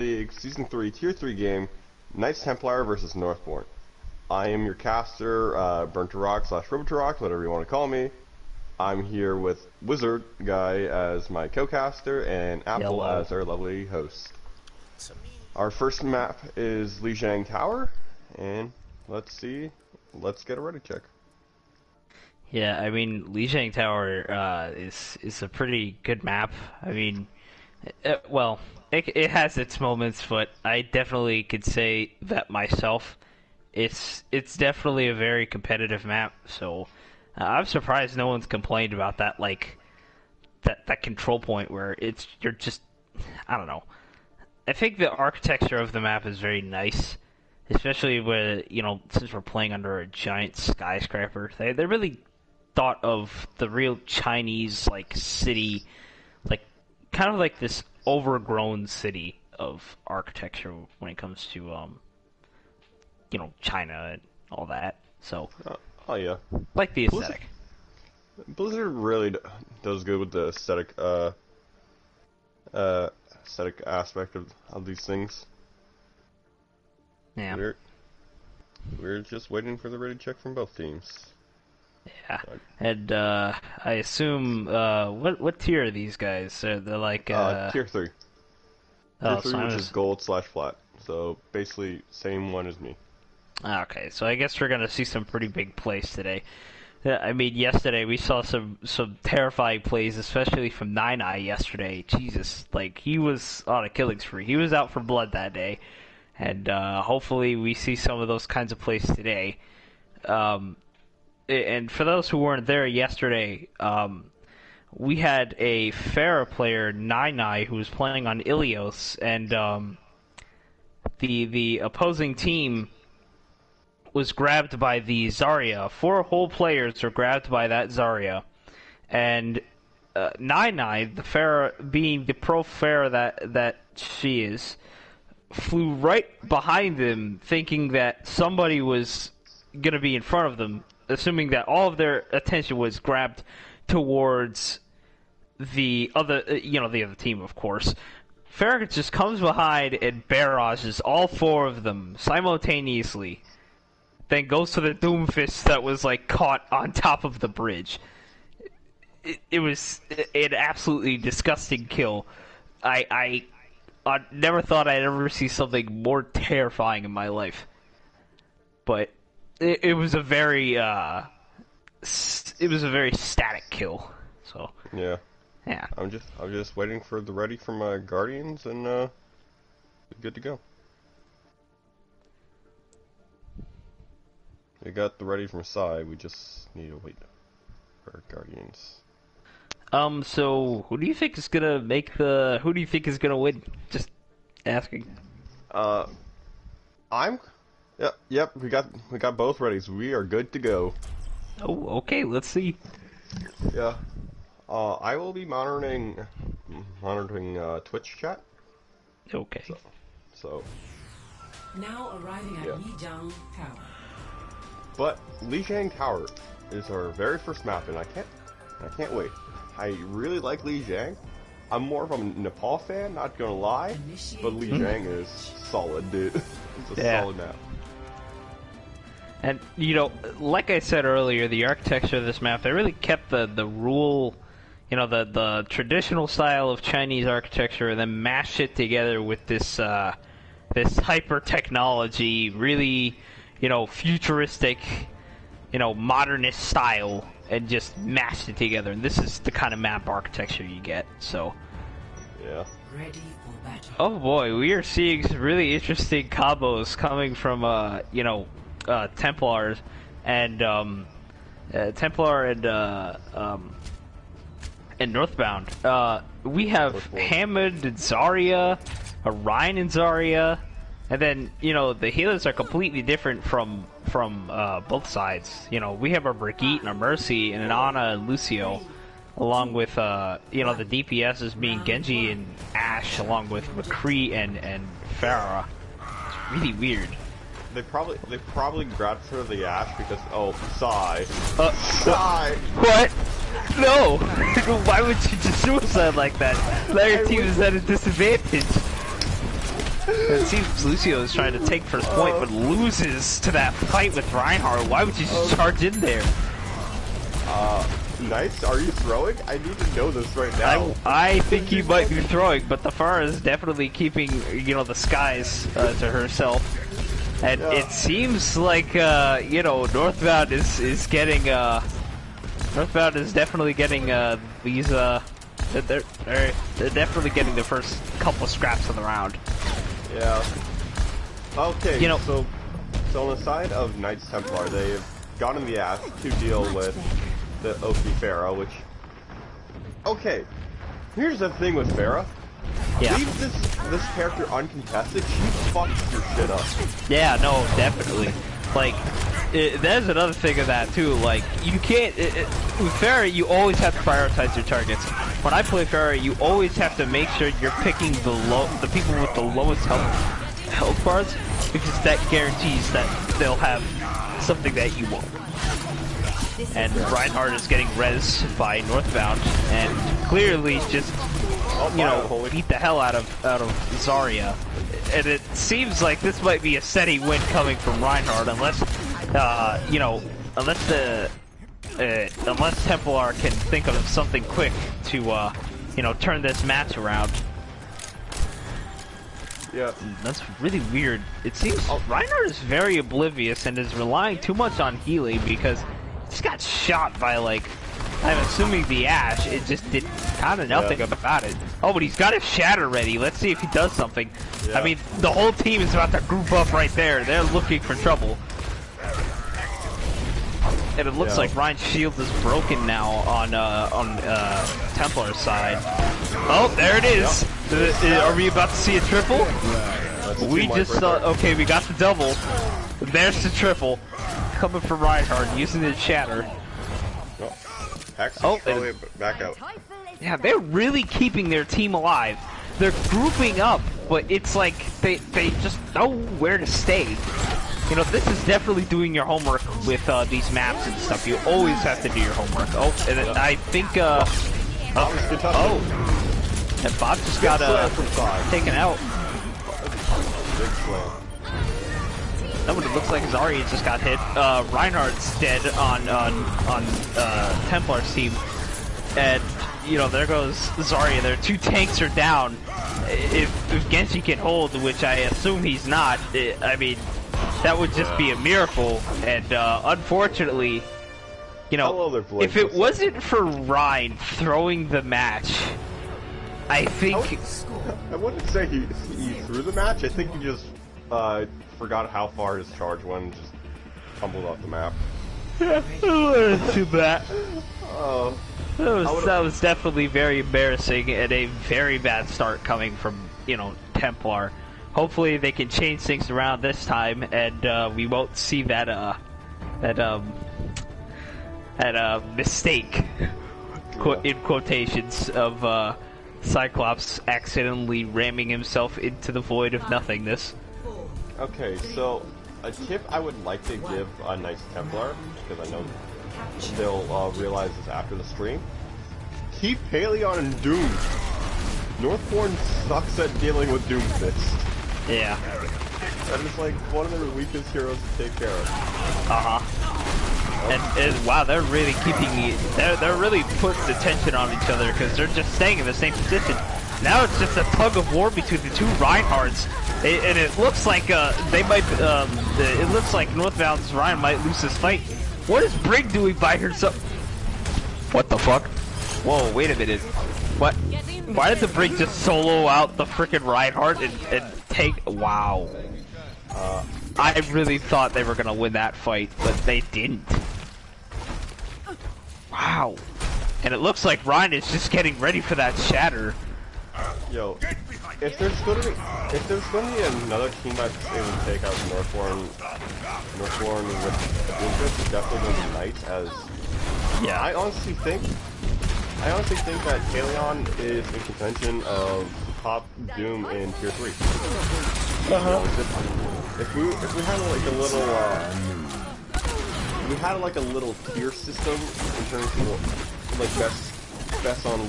League Season 3 Tier 3 game, Knights Templar versus Northborn. I am your caster, Burnt to Rock / Ribbon to Rock, whatever you want to call me. I'm here with Wizard Guy as my co-caster and Apple as our lovely host. Our first map is Lijiang Tower, and let's get a ready check. Yeah, I mean, Lijiang Tower is a pretty good map. I mean, it has its moments, but I definitely could say that myself. It's definitely a very competitive map, so I'm surprised no one's complained about that, like that control point where you're just, I don't know. I think the architecture of the map is very nice, especially where, since we're playing under a giant skyscraper. They really thought of the real Chinese city, kind of like this overgrown city of architecture when it comes to China and all that. So oh yeah, like the aesthetic. Blizzard really does good with the aesthetic aspect of these things. Yeah. We're just waiting for the ready check from both teams. Yeah, and I assume what tier are these guys? They're like tier 3. Tier 3, which is gold / flat. So basically, same one as me. Okay, so I guess we're gonna see some pretty big plays today. I mean, yesterday we saw some terrifying plays, especially from Nine Eye yesterday. Jesus, he was on a killing spree. He was out for blood that day, and hopefully we see some of those kinds of plays today. And for those who weren't there yesterday, we had a Pharah player, Nine Eye, who was playing on Ilios, and the opposing team was grabbed by the Zarya. 4 whole players were grabbed by that Zarya, and Nine Eye, the Pharah, being the pro Pharah that she is, flew right behind them, thinking that somebody was gonna be in front of them, assuming that all of their attention was grabbed towards the other, the other team, of course. Farragut just comes behind and barrages all 4 of them simultaneously, then goes to the Doomfist that was, caught on top of the bridge. It was an absolutely disgusting kill. I never thought I'd ever see something more terrifying in my life. But it was a very static kill. So yeah. I'm just waiting for the ready from my Guardians, and good to go. We got the ready from Sai. We just need to wait for our Guardians. So who do you think is gonna who do you think is gonna win? Just asking. Yep, we got both readies. We are good to go. Oh, okay, let's see. Yeah. I will be monitoring Twitch chat. Okay. So. Now arriving at Lijiang Tower. But Lijiang Tower is our very first map, and I can't wait. I really like Lijiang. I'm more of a Nepal fan, not gonna lie, but Lijiang is solid, dude. It's a solid map. And like I said earlier, the architecture of this map, they really kept the rule, the traditional style of Chinese architecture, and then mashed it together with this hyper technology, really, futuristic, modernist style, and just mashed it together. And this is the kind of map architecture you get. So. Yeah. Ready for battle. Oh boy, we are seeing some really interesting combos coming from Templars and Templar and Northbound. We have Hammond and Zarya, Orion and Zarya, and then the healers are completely different from both sides. We have our Brigitte and our Mercy and an Ana and Lucio, along with the DPSs being Genji and Ashe, along with McCree and Pharah. It's really weird. They probably grabbed for the Ashe because Sai. Sai. What? No. Why would you just suicide like that? Now your team is at a disadvantage. It seems Lucio is trying to take first point, but loses to that fight with Reinhardt. Why would you just charge in there? Nice, are you throwing? I need to know this right now. I think he might be throwing, but the Pharah is definitely keeping, you know, the skies to herself. And it seems like, you know, Northbound is getting, Northbound is definitely getting, these, they're definitely getting the first couple scraps of the round. Yeah. Okay, you know, so on the side of Knights Templar, they've gotten the ass to deal with the Oki Pharah, which... Okay, here's the thing with Pharah. Yeah. Leave this character uncontested, she fucks your shit up. Yeah, no, definitely. Like, there's another thing of that too. Like, you can't with Pharah, you always have to prioritize your targets. When I play Pharah, you always have to make sure you're picking the people with the lowest health bars, because that guarantees that they'll have something that you want. And Reinhardt is getting res by Northbound, and clearly just beat the hell out of Zarya. And it seems like this might be a steady win coming from Reinhardt, unless unless Templar can think of something quick to turn this match around. Yeah, that's really weird. It seems Reinhardt is very oblivious and is relying too much on healing because he's got shot by, like, I'm assuming the Ashe. It just did kind of nothing about it. Oh, but he's got his shatter ready. Let's see if he does something. Yeah. I mean, the whole team is about to group up right there. They're looking for trouble. And it looks like Ryan's shield is broken now on Templar's side. Oh, there it is. Are we about to see a triple? We just saw. Okay, we got the double. There's the triple. Coming from Reinhardt, using his shatter. Back out. Yeah, they're really keeping their team alive. They're grouping up, but it's like they just know where to stay. You know, this is definitely doing your homework with these maps and stuff. You always have to do your homework. Oh, and I think and Bob just got taken out. Big slam. That one, it looks like Zarya just got hit. Reinhardt's dead on Templar's team. And, you know, there goes Zarya. Their two tanks are down. If Genji can hold, which I assume he's not, I mean, that would just be a miracle. And, unfortunately, you know, if it wasn't for Ryan throwing the match, I think... I wouldn't say he threw the match. I think he just forgot how far his charge went and just tumbled off the map. Too bad. Oh. That was definitely very embarrassing and a very bad start coming from, you know, Templar. Hopefully they can change things around this time and we won't see that mistake in quotations of Cyclops accidentally ramming himself into the void of nothingness. Okay, so a tip I would like to give a Knights Templar, because I know they'll realize this after the stream. Keep Apollyon and Doom. Northborn sucks at dealing with Doom Fist. Yeah. That is like one of their weakest heroes to take care of. And wow, they're really they're really putting the tension on each other because they're just staying in the same position. Now it's just a tug of war between the two Reinhardts, and it looks like they might. It looks like Northbound's Ryan might lose this fight. What is Brig doing by herself? What the fuck? Whoa, wait a minute. What? Why did the Brig just solo out the frickin' Reinhardt and take? Wow. I really thought they were gonna win that fight, but they didn't. Wow. And it looks like Ryan is just getting ready for that shatter. Yo, if there's gonna be another team that's able to take out Northborn with Doomfist, it's definitely gonna be Knights. As yeah, I honestly think that Apollyon is in contention of top Doom in tier 3. If we had like a little we had like a little tier system in terms of like best on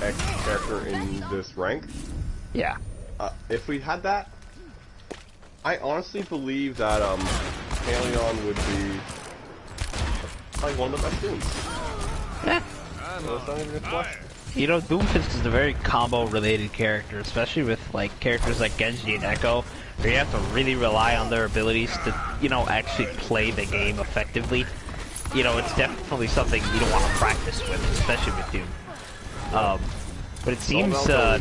X character in this rank. Yeah. If we had that, I honestly believe that Apollyon would be like one of the best dudes. Yeah. So it's not even a question. You know, Doomfist is a very combo-related character, especially with like characters like Genji and Echo, where you have to really rely on their abilities to, you know, actually play the game effectively. You know, it's definitely something you don't want to practice with, especially with Doom. But it seems, yeah,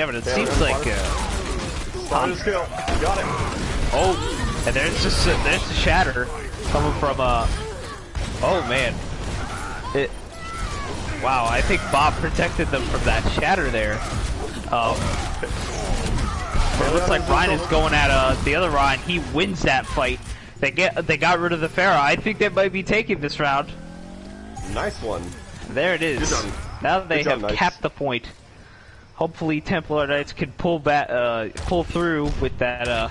but it seems like, Started skill. Got it. oh, and there's the shatter coming from, oh man. Wow, I think Bob protected them from that shatter there. But it looks like Ryan is going at, the other Ryan. He wins that fight. They got rid of the Pharah. I think they might be taking this round. Nice one. There it is. Good done. Now they Good have job, Knights. capped the point. Hopefully Templar Knights can pull back, pull through with that,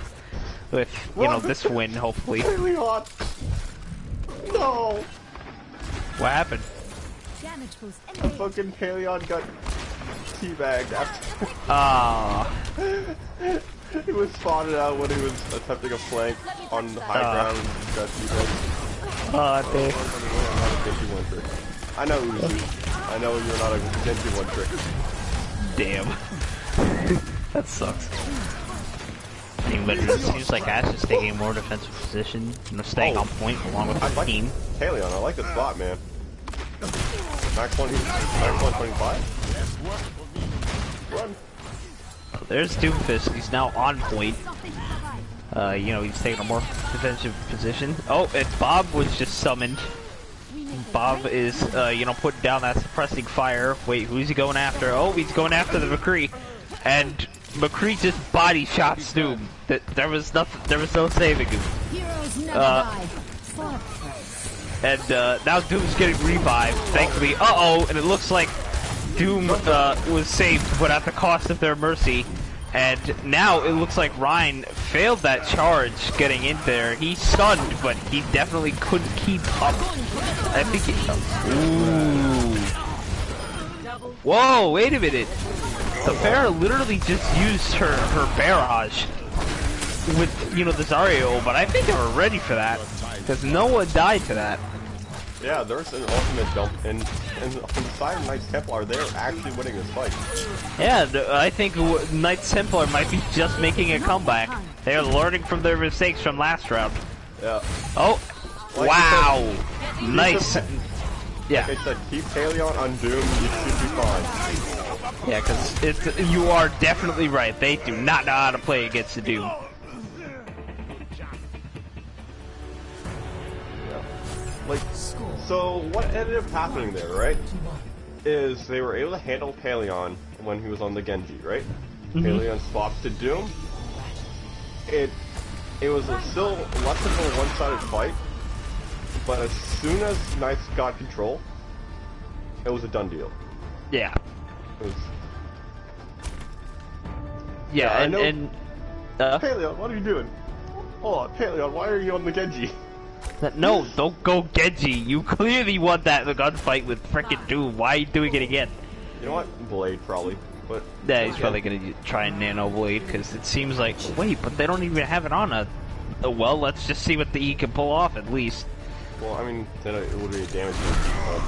with, you know, this win, hopefully. Really hot. No. What happened? Fucking Apollyon got teabagged after. Ah. He was spotted out when he was attempting a flank on the high ground. Got teabagged. I know Uzi. I know you're not a Genji one trick. Damn. That sucks. But it seems like Ash is taking a more defensive position, you know, staying on point along with his team. Apollyon, I like the spot, man. Max 125? Run. There's Doomfist. He's now on point. You know, he's taking a more defensive position. Oh, and Bob was just summoned. Bob is, you know, putting down that suppressing fire. Wait, who's he going after? Oh, he's going after the McCree. And McCree just body shots Doom. There was no saving him. And now Doom's getting revived, thankfully. Uh-oh, and it looks like Doom was saved, but at the cost of their mercy. And now it looks like Ryan failed that charge getting in there. He's stunned, but he definitely couldn't keep up. I think ooh. Whoa, wait a minute. The Pharah literally just used her barrage with, you know, the Zarya, but I think they were ready for that, because no one died to that. Yeah, there's an ultimate jump, and on the side of Knights Templar, they're actually winning this fight. Yeah, I think Knights Templar might be just making a comeback. They're learning from their mistakes from last round. Yeah. Oh, like wow. Said, Nice. Yeah. Like I said, keep Apollyon on Doom, you should be fine. Yeah, because you are definitely right. They do not know how to play against the Doom. Like, so what ended up happening there, right, is they were able to handle Apollyon when he was on the Genji, right? Apollyon swaps to Doom. It was still less of a one-sided fight, but as soon as Knights got control, it was a done deal. Yeah. It was... Yeah, I know. Apollyon, what are you doing? Hold on, Apollyon, why are you on the Genji? No, don't go Genji. You clearly won that gunfight with frickin' Doom. Why are you doing it again? You know what? Blade, probably. But Yeah, he's probably gonna try and Nano Blade, because it seems like, wait, but they don't even have it on a... well, let's just see what the E can pull off, at least. Well, I mean, then it would be a damage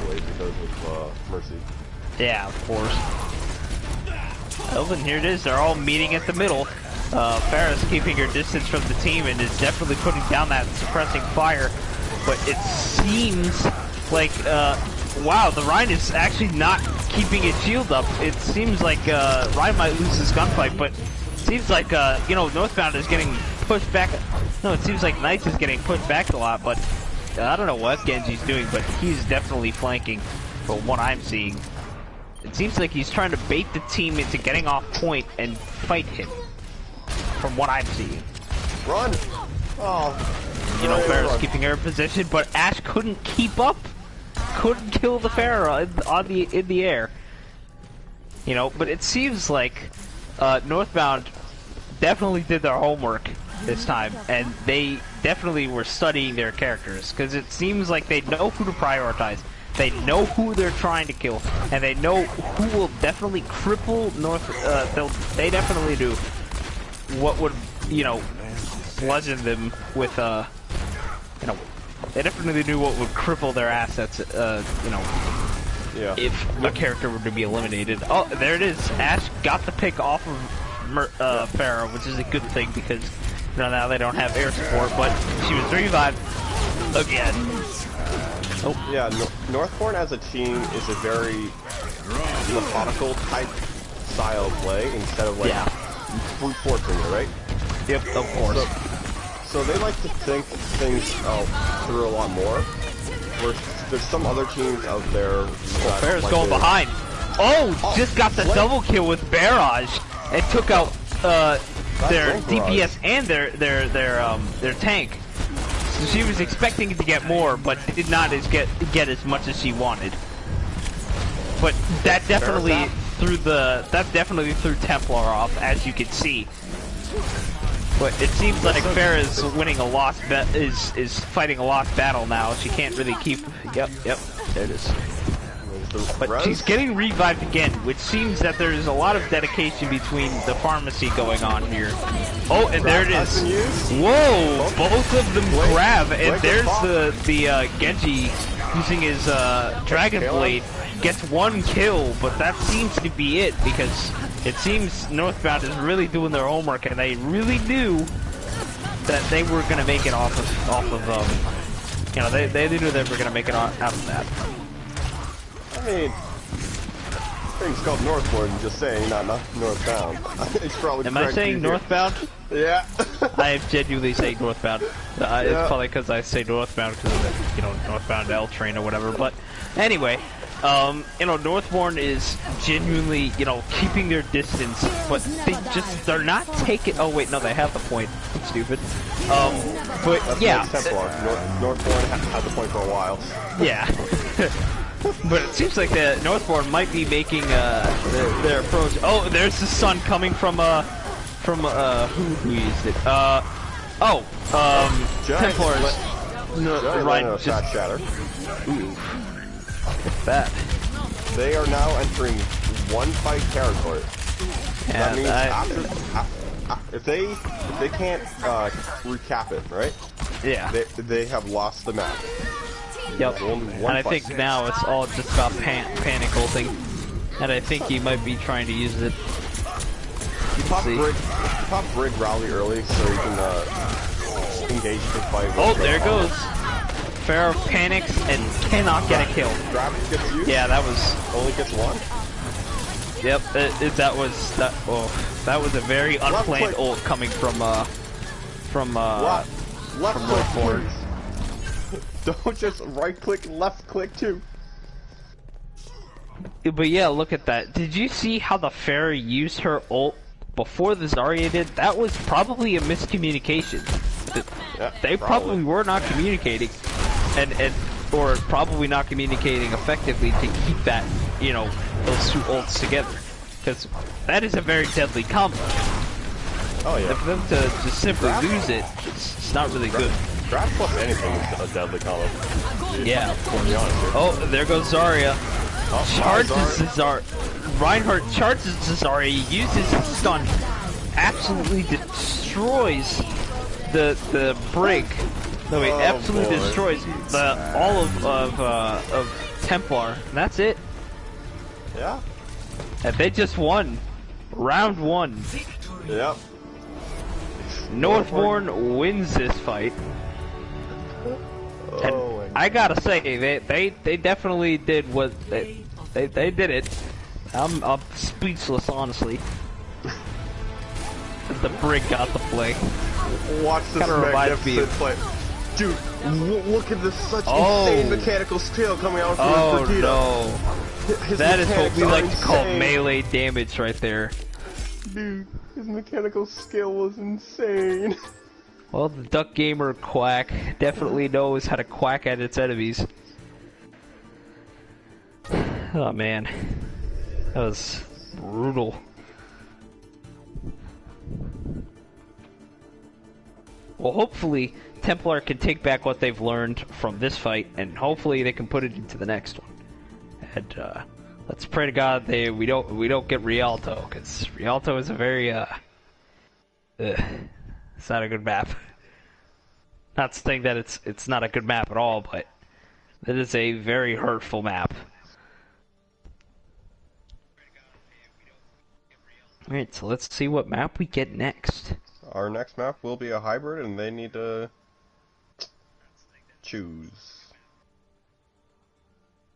Blade because of Mercy. Yeah, of course. Oh, and here it is. They're all meeting at the middle. Pharah's keeping her distance from the team and is definitely putting down that suppressing fire. But it seems like, wow, the Rhine is actually not keeping its shield up. It seems like Rhine might lose this gunfight, but it seems like, you know, Northbound is getting pushed back. No, it seems like Knights is getting pushed back a lot, but I don't know what Genji's doing, but he's definitely flanking from what I'm seeing. It seems like he's trying to bait the team into getting off point and fight him. From what I'm seeing. Run! Oh. You know, Pharah's keeping her position, but Ash couldn't keep up. Couldn't kill the Pharah in the air. You know, but it seems like Northbound definitely did their homework this time, and they definitely were studying their characters, because it seems like they know who to prioritize. They know who they're trying to kill, and they know who will definitely cripple North. They definitely do what would you know, bludgeon them with, you know, they definitely knew what would cripple their assets, you know, if a character were to be eliminated. Oh, there it is. Ash got the pick off of Pharah, which is a good thing because, you know, now they don't have air support, but she was revived again. Oh. Yeah, Northborn as a team is a very methodical type style of play instead of like brute forcing it, right? Yep, of course. So they like to think things through a lot more. Where there's some other teams out there. Bear's like going behind. Oh, just got the double kill with Barrage and took out their DPS and their tank. So she was expecting to get more, but did not get as much as she wanted. But that definitely threw Templar off, as you can see. But it seems like Farah is winning a lost is fighting a lost battle now. She can't really keep. Yep, there it is. But she's getting revived again, which seems that there is a lot of dedication between the pharmacy going on here. Oh, and there it is. Whoa! Both of them grab, and there's the Genji using his Dragon Blade. Gets one kill, but that seems to be it because it seems Northbound is really doing their homework, and they really knew that they were gonna make it off of you know, they knew they were gonna make it out of that. I mean, thing's called Northborn, just saying, not Northbound. It's probably. Am I saying Northbound? Yeah. I am genuinely saying Northbound. It's probably because I say Northbound because of the, you know, Northbound L train or whatever. But anyway, you know, Northborn is genuinely, you know, keeping their distance, but they're not taking. Oh wait, no, they have the point. I'm stupid. But that's yeah, Northborn had the point for a while. Yeah. But it seems like the Northborn might be making their approach. Oh, there's the sun coming from who used it? Templars. Right, just shatter. Ooh, it's bad. They are now entering one fight territory. That means if they can't recap it, right? Yeah. They have lost the map. Yep, and I think now it's all just about panic ulting, and I think he might be trying to use it. You pop Brig rally early so you can engage the fight. Oh, there goes. Pharaoh panics and cannot get a kill. Grab gets used? Yeah, that was only gets one. Yep, that was a very unplanned ult coming from Northborn. Don't just right click, left click too. But yeah, look at that. Did you see how the Pharah used her ult before the Zarya did? That was probably a miscommunication. They probably were not communicating, or probably not communicating effectively to keep that, you know, those two ults together. Because that is a very deadly combo. Oh yeah. And for them to just simply lose it, it's not really good. Grab plus anything is a deadly combo. Yeah, of course. Oh, there goes Zarya. Charges the Zarya. Reinhardt charges the Zarya, uses his stun, absolutely destroys the Brig. No wait, absolutely destroys all of Templar. And that's it. Yeah. And they just won. Round 1. Yep. Northborn wins this fight. And I gotta say, they definitely did what they did it. I'm speechless, honestly. The Brig got the play. Watch this magnificent play. Dude, look at this such insane mechanical skill coming out from S3T3. No. That is what we like to call melee damage right there. Dude, his mechanical skill was insane. Well, the Duck Gamer Quack definitely knows how to quack at its enemies. Oh man, that was brutal. Well, hopefully Templar can take back what they've learned from this fight, and hopefully they can put it into the next one. And let's pray to God we don't get Rialto, because Rialto is a very It's not a good map. Not saying that it's not a good map at all, but it is a very hurtful map. Alright, so let's see what map we get next. Our next map will be a hybrid, and they need to choose.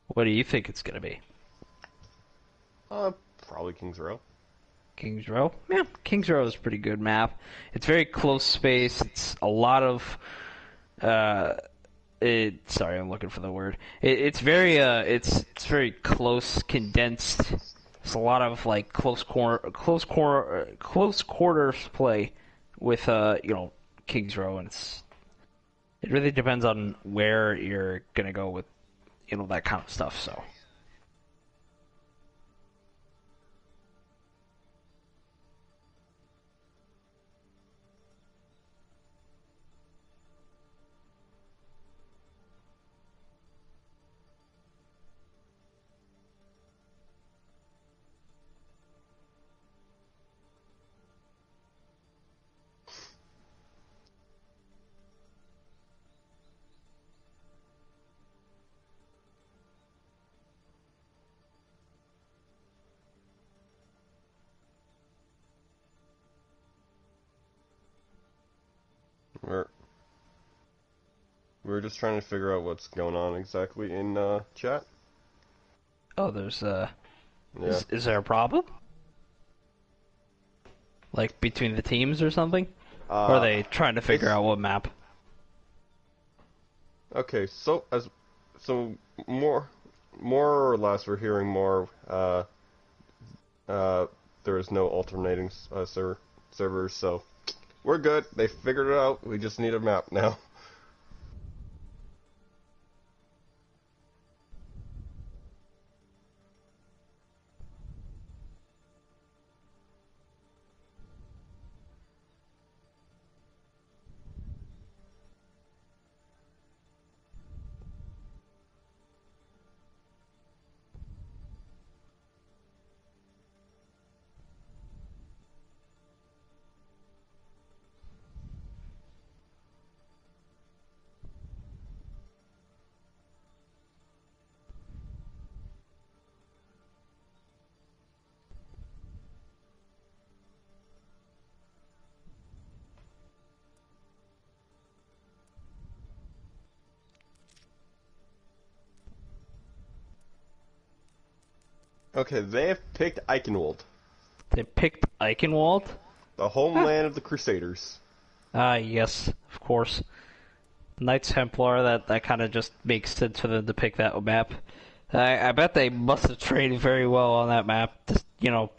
What do you think it's gonna be? Probably King's Row. Kings Row? Yeah, Kings Row is a pretty good map. It's very close space. It's a lot of sorry, I'm looking for the word. It's very very close, condensed. It's a lot of like close quarters play with Kings Row, and it really depends on where you're gonna go with that kind of stuff. So. We're just trying to figure out what's going on exactly in chat. Oh, there's Yeah. Is there a problem? Like between the teams or something? Or are they trying to figure out what map? Okay, so more or less we're hearing more. There is no alternating servers, so we're good. They figured it out. We just need a map now. Okay, they have picked Eichenwald, They picked Eichenwald? the homeland of the Crusaders. Ah, yes, of course. Knights Templar, that kind of just makes sense for them to pick that map. I bet they must have trained very well on that map, just,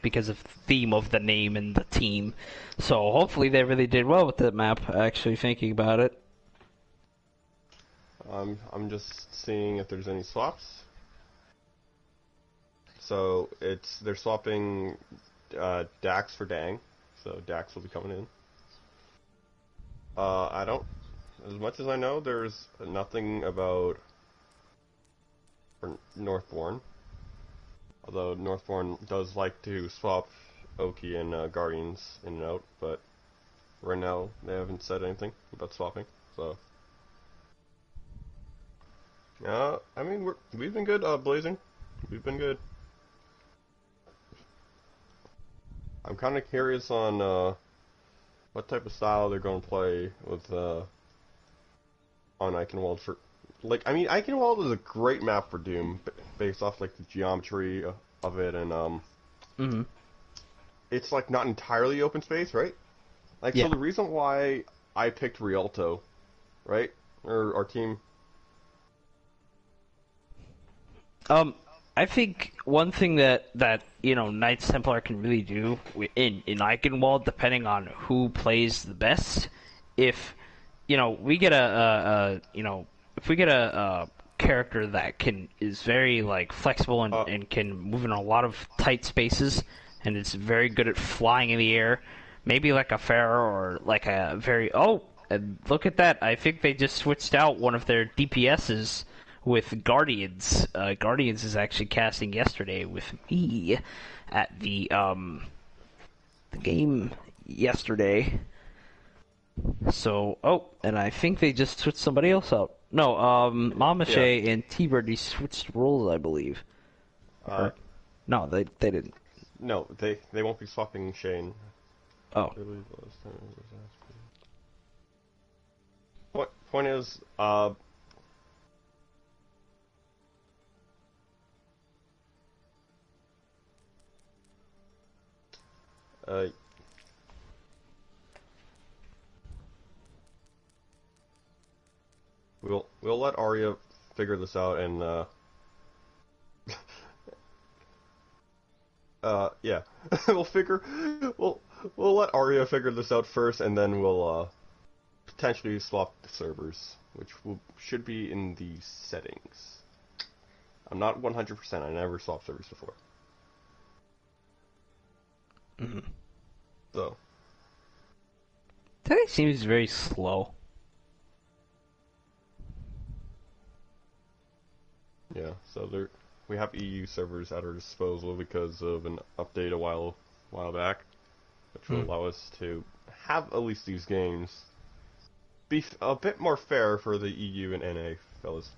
because of the theme of the name and the team. So hopefully they really did well with that map, actually thinking about it. I'm just seeing if there's any swaps. So they're swapping Dax for Dang, so Dax will be coming in. As much as I know, there's nothing about Northborn. Although Northborn does like to swap Oki and Guardians in and out, but right now they haven't said anything about swapping. So, I mean we've been good, Blazing. We've been good. I'm kind of curious on what type of style they're going to play with on Eichenwald for. Like, I mean, Eichenwald is a great map for Doom, based off like the geometry of it, and it's like not entirely open space, right? Like, Yeah. so the reason why I picked Rialto, right, or our team. I think one thing that Knights Templar can really do in Eichenwald, depending on who plays the best, if we get if we get a character that is very like flexible and can move in a lot of tight spaces, and is very good at flying in the air, maybe like a Pharaoh or like a and look at that! I think they just switched out one of their DPSs with Guardians. Guardians is actually casting yesterday with me at the game yesterday. So, oh, and I think they just switched somebody else out. No, Mamache and T-Bird, they switched roles, I believe. No, they didn't. No, they won't be swapping Shane. Oh. Point is, we'll let Arya figure this out and yeah. we'll let Arya figure this out first, and then we'll potentially swap the servers, which should be in the settings. I'm not 100%. I never swapped servers before. So Today seems very slow. yeah, so we have EU servers at our disposal because of an update a while back, which will allow us to have at least these games be a bit more fair for the EU and NA fellas.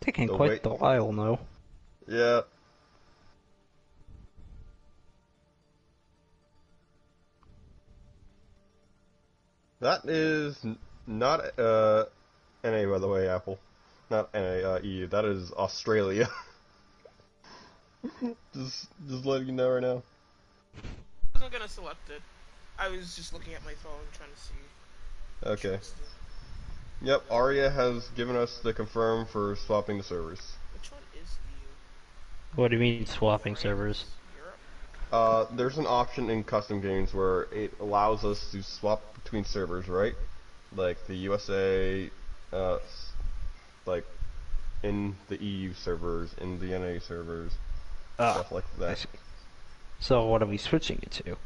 Taking quite a while now. Yeah. That is not NA, by the way, Apple. Not NA, EU. That is Australia. just letting you know right now. I wasn't gonna select it. I was just looking at my phone trying to see. Okay. Yep, Arya has given us the confirm for swapping the servers. Which one is EU? What do you mean swapping servers? Europe? There's an option in custom games where it allows us to swap between servers, right? Like the USA, like in the EU servers, in the NA servers, stuff like that. So what are we switching it to?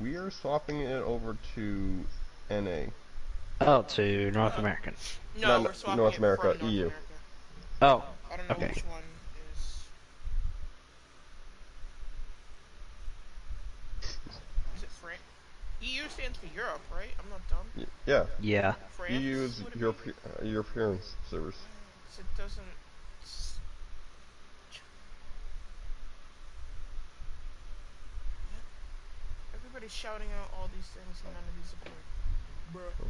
We are swapping it over to NA. Oh, to North American. No, Not we're swapping North it America, from North EU. America. Oh, I don't know okay. which one is... Is it France? EU stands for Europe, right? I'm not dumb. Yeah. Yeah. France? EU is would it be? European servers. So it doesn't... Everybody's shouting out all these things and none of these support. Bruh.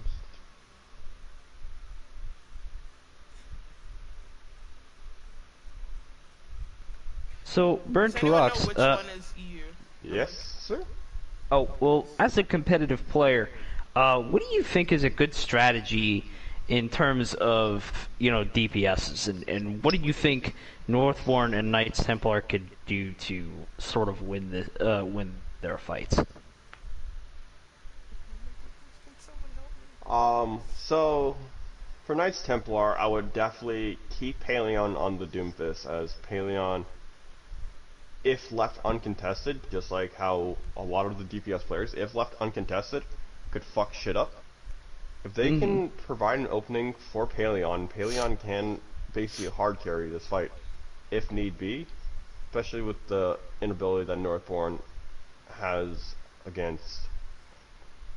So, Burnt Does anyone Rocks, know which one is EU? Yes, sir. oh, well, as a competitive player, what do you think is a good strategy in terms of, DPSs, and what do you think Northborn and Knights Templar could do to sort of win their fights? So for Knights Templar, I would definitely keep Apollyon on the Doomfist, as Apollyon, if left uncontested, just like how a lot of the DPS players, if left uncontested, could fuck shit up. If they can provide an opening for Apollyon can basically hard carry this fight, if need be, especially with the inability that Northborn has against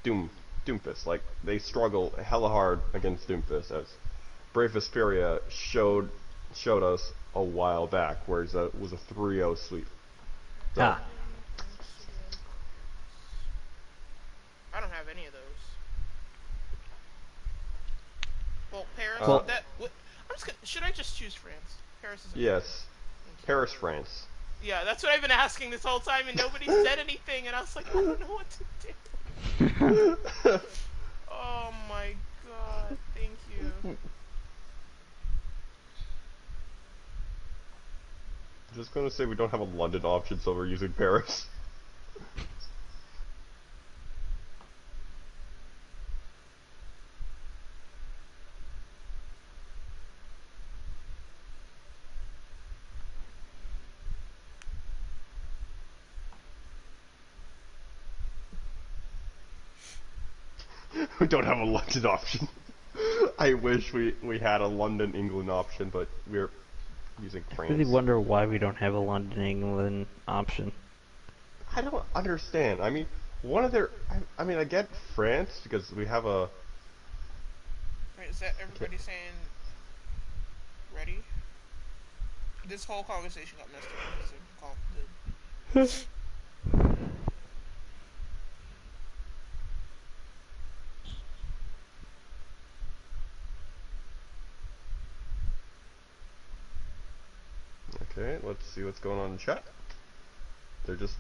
Doomfist. Like, they struggle hella hard against Doomfist, as Brave Vesperia showed us a while back, where it was a 3-0 sweep. So, Ah. I don't have any of those. Well, Paris. Well- Should I just choose France? Paris is. yes. Paris, France. Yeah, that's what I've been asking this whole time, and nobody said anything, and I was like, I don't know what to do. Oh my god! Thank you. just gonna say we don't have a London option, so we're using Paris. We don't have a London option. I wish we had a London, England option, but we're using France. I really wonder why we don't have a London, England option. I don't understand. I mean, one of their... I mean, I get France, because we have a... Wait, is that everybody saying... ready? This whole conversation got messed up because Okay, let's see what's going on in chat. They're just...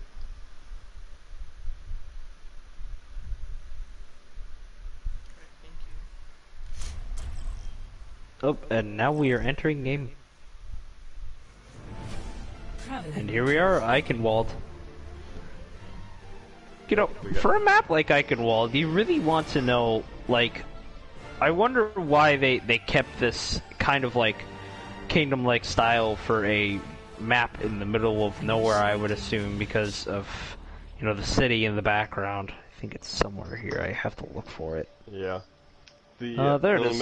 Oh, and now we are entering game. And here we are, Eichenwald. You know, for a map like Eichenwald, you really want to know, like... I wonder why they kept this kind of, like, Kingdom-like style for a map in the middle of nowhere, I would assume, because of, you know, the city in the background. I think it's somewhere here. I have to look for it. Yeah. There it is.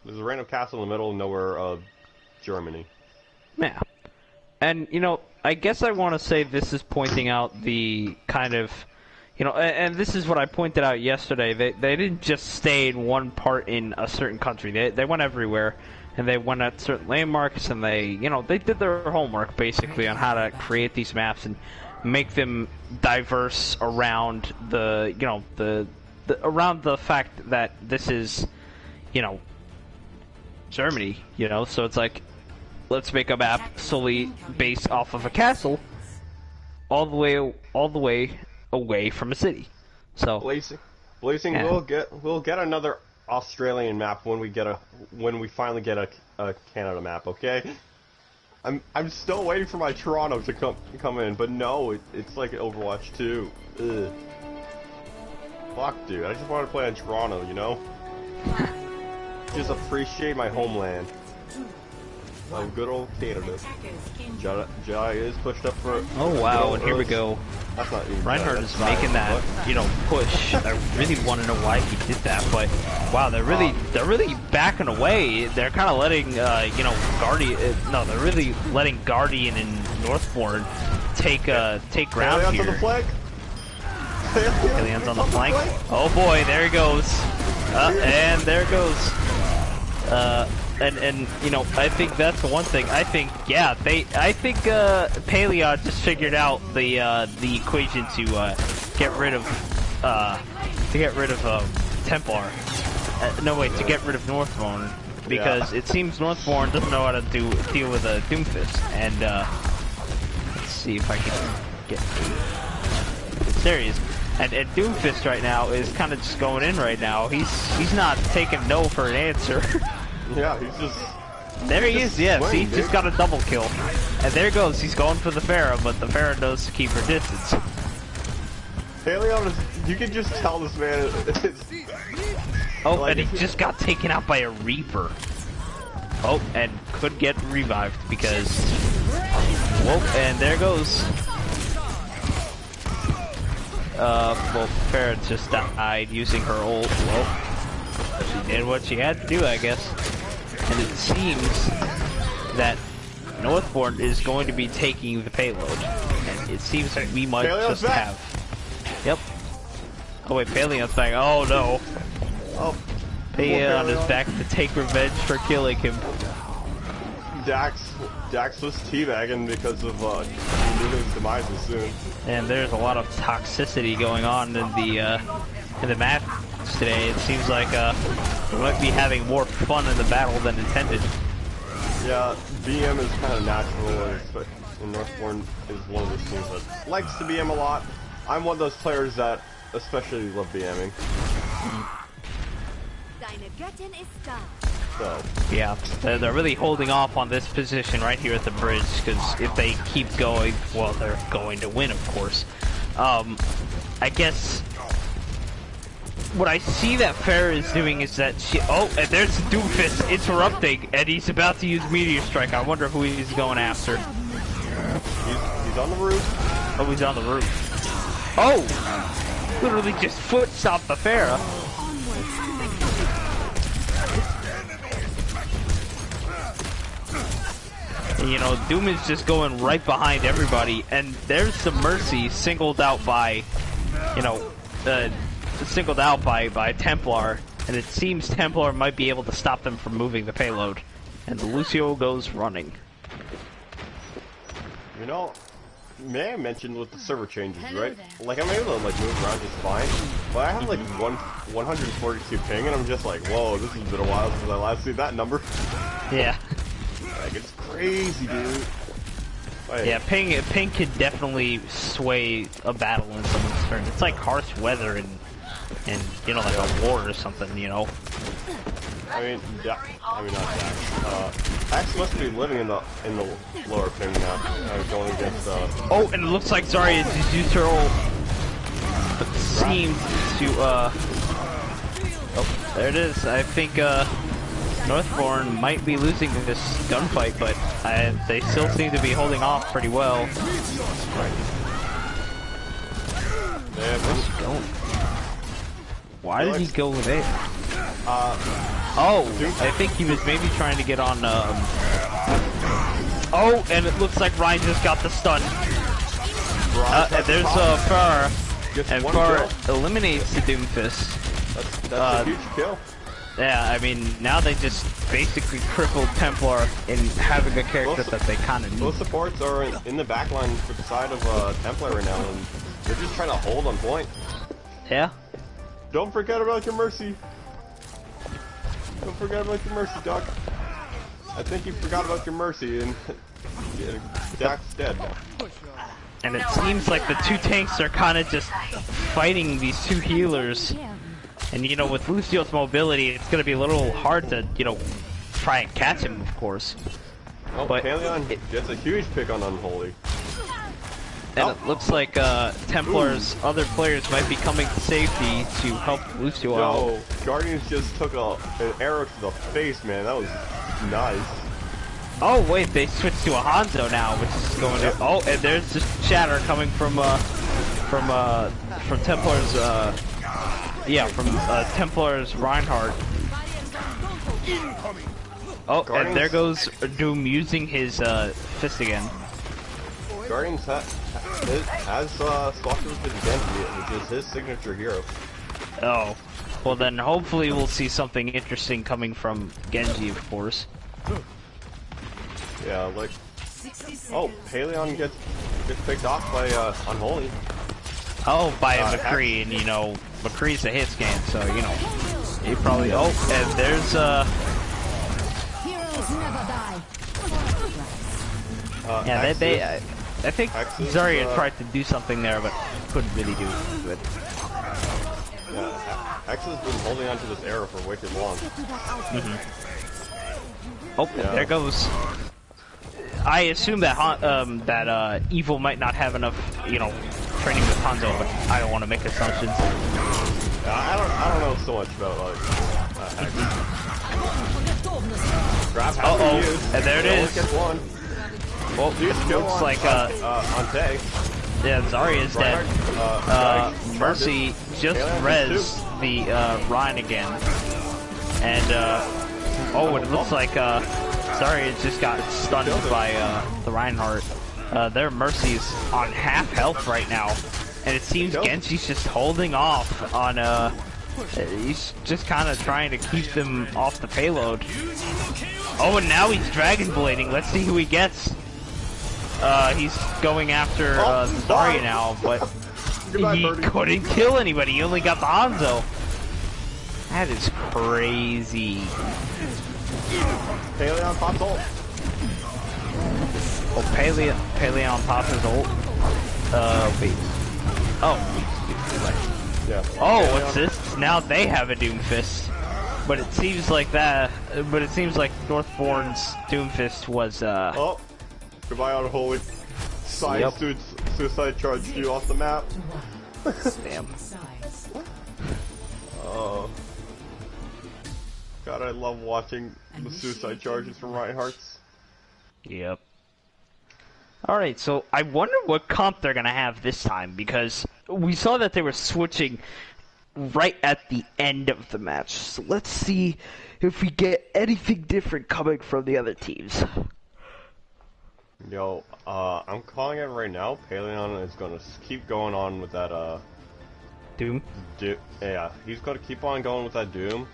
There's a random castle in the middle of nowhere of Germany. Yeah. And, you know, I guess I want to say this is pointing out the kind of, you know, and this is what I pointed out yesterday. They didn't just stay in one part in a certain country. They went everywhere. And they went at certain landmarks, and they, you know, they did their homework, basically, on how to create these maps and make them diverse around the, you know, around the fact that this is, you know, Germany, you know, so it's like, let's make a map solely based off of a castle, all the way away from a city. So Blazing, yeah. we'll get another Australian map when we finally get a Canada map, okay? I'm still waiting for my Toronto to come in, but no, it's like Overwatch 2. Ugh. Fuck, dude, I just want to play in Toronto, you know? Just appreciate my homeland. Oh, good old Canada. Jai is pushed up for... Oh wow, and here we go. That's not even Reinhardt is making that, you know, push. I really want to know why he did that, but wow, they're really backing away. They're kind of letting, you know, Guardian. No, they're really letting Guardian and Northborn take ground Allianz here. on the flank. Allianz on the flank. Oh boy, there he goes. And there it goes. And you know, I think that's the one thing. I think Apollyon just figured out the equation to get rid of Templar. No wait, to get rid of Northborn, because it seems Northborn doesn't know how to deal with a Doomfist. And let's see if I can get there he is. And Doomfist right now is kind of just going in right now. He's not taking no for an answer. Yeah, he's just... There he is, yeah, see, dude. just got a double kill. And there goes, he's going for the Pharah, but the Pharah knows to keep her distance. Apollyon is... You can just tell this man is... Oh, like, and he just got taken out by a Reaper. Oh, and could get revived because... Whoa, and there goes. Well, Pharah just died using her ult. Well, she did what she had to do, I guess. And it seems that Northborn is going to be taking the payload. And it seems that we might Apollion's just back. have... Yep. Oh wait, Apollion's back. Oh no. Oh, Apollyon is back to take revenge for killing him. Dax was teabagging because of he knew his demise was soon. And there's a lot of toxicity going on in the match today. It seems like we might be having more fun in the battle than intended. Yeah, BM is kind of natural, and Northborn is one of those teams that likes to BM a lot. I'm one of those players that especially love BMing. Deine Göttin ist da. So Yeah, they're really holding off on this position right here at the bridge, because if they keep going, well, they're going to win, of course. I guess what I see that Farah is doing is that oh, and there's Doomfist interrupting, and he's about to use Meteor Strike. I wonder who he's going after. he's on the roof. Oh, he's on the roof. Oh! Literally just foot stomped the Farah. And, you know, Doom is just going right behind everybody, and there's some Mercy singled out by, you know, singled out by Templar, and it seems Templar might be able to stop them from moving the payload. And Lucio goes running. You know, may I mention with the server changes, right? Like, I'm able to, like, move around just fine, but I have, like, 142 ping, and I'm just like, whoa, this has been a while since I last seen that number. Yeah. Like, it's crazy, dude. Like, Yeah, ping can definitely sway a battle in someone's turn. It's like harsh weather and you know, like a war or something, you know. I mean not Dax. Dax must be living in the lower ping now. Going against Oh, and it looks like Zarya just used her ult. Seemed to oh, there it is. I think Northborn might be losing this gunfight, but they still seem to be holding off pretty well. Where's he going? Why did he go there? Oh, I think he was maybe trying to get on, oh, and it looks like Ryan just got the stun. And there's, Farah. And Farah eliminates the Doomfist. that's a huge kill. Yeah, I mean, now they just basically crippled Templar in having a character that they kind of need. Both supports are in the backline for the side of Templar right now, and they're just trying to hold on point. Yeah? Don't forget about your Mercy. Don't forget about your Mercy, Doc. I think you forgot about your Mercy, and Dak's dead now. And it seems like the two tanks are kind of just fighting these two healers. And, you know, with Lucio's mobility, it's going to be a little hard to, you know, try and catch him, of course. Oh, but Apollyon gets a huge pick on Unholy. And it looks like Templar's other players might be coming to safety to help Lucio out. No, Guardians just took an arrow to the face, man. That was nice. Oh, wait, they switched to a Hanzo now, which is going to... Oh, and there's just chatter coming from Templar's, yeah, from Templar's Reinhardt. Oh, Guardians. And there goes Doom using his fist again. Guardians has swapped with Genji, which is his signature hero. Oh, well then hopefully we'll see something interesting coming from Genji, of course. Yeah, like... Oh, Apollyon gets picked off by Unholy. Oh, by McCree, and you know, McCree's a hit scan, so you know, he probably... Oh, and there's Heroes never die. yeah, I think Zarya tried to do something there, but couldn't really do it. Yeah, X has been holding on to this arrow for way too long. Oh, yeah. There goes. I assume that Evil might not have enough, you know, training with Hanzo, but I don't want to make assumptions. I don't know so much about like. Grab and there it is. Gets one. Well, looks like on tag. Yeah, Zarya is dead. Mercy just rezzed the Ryan again, and oh, it looks like Zarya just got stunned by the Reinhardt. Their Mercy's on half health right now, and it seems Genji's just holding off on he's just kind of trying to keep them off the payload. Oh, and now he's Dragon Blading. Let's see who he gets. He's going after Zarya now, but he couldn't kill anybody. He only got the Hanzo. That is crazy. Apollyon pops ult. Oh, Apollyon pops his ult. Wait. Oh. Yeah. Oh, what's this? Now they have a Doomfist. But it seems like Northborn's Doomfist was Oh, goodbye, unholy. Yep. Suicide charge you off the map. damn. Oh. God, I love watching the suicide charges from Reinhardt's. Yep. Alright, so I wonder what comp they're gonna have this time, because we saw that they were switching right at the end of the match. So let's see if we get anything different coming from the other teams. Yo, I'm calling it right now. Apollyon is gonna keep going on with that, Doom? yeah, he's gonna keep on going with that Doom.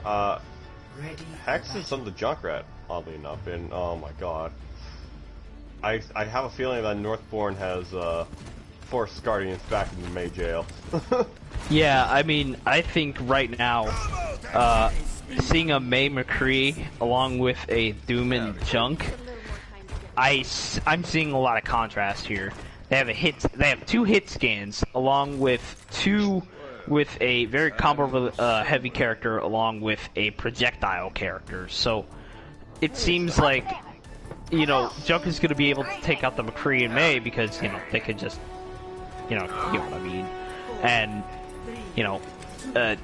Hex is on the Junkrat, oddly enough, and oh my god. I have a feeling that Northborn has, forced Guardians back into May jail. Yeah, I mean, I think right now, seeing a May McCree along with a Doom and Junk, I'm seeing a lot of contrast here. They have 2 hit scans along with a very combo heavy character along with a projectile character. So it seems like, you know, Junk is going to be able to take out the McCree and May because, you know, they could just, you know what I mean. And, you know, I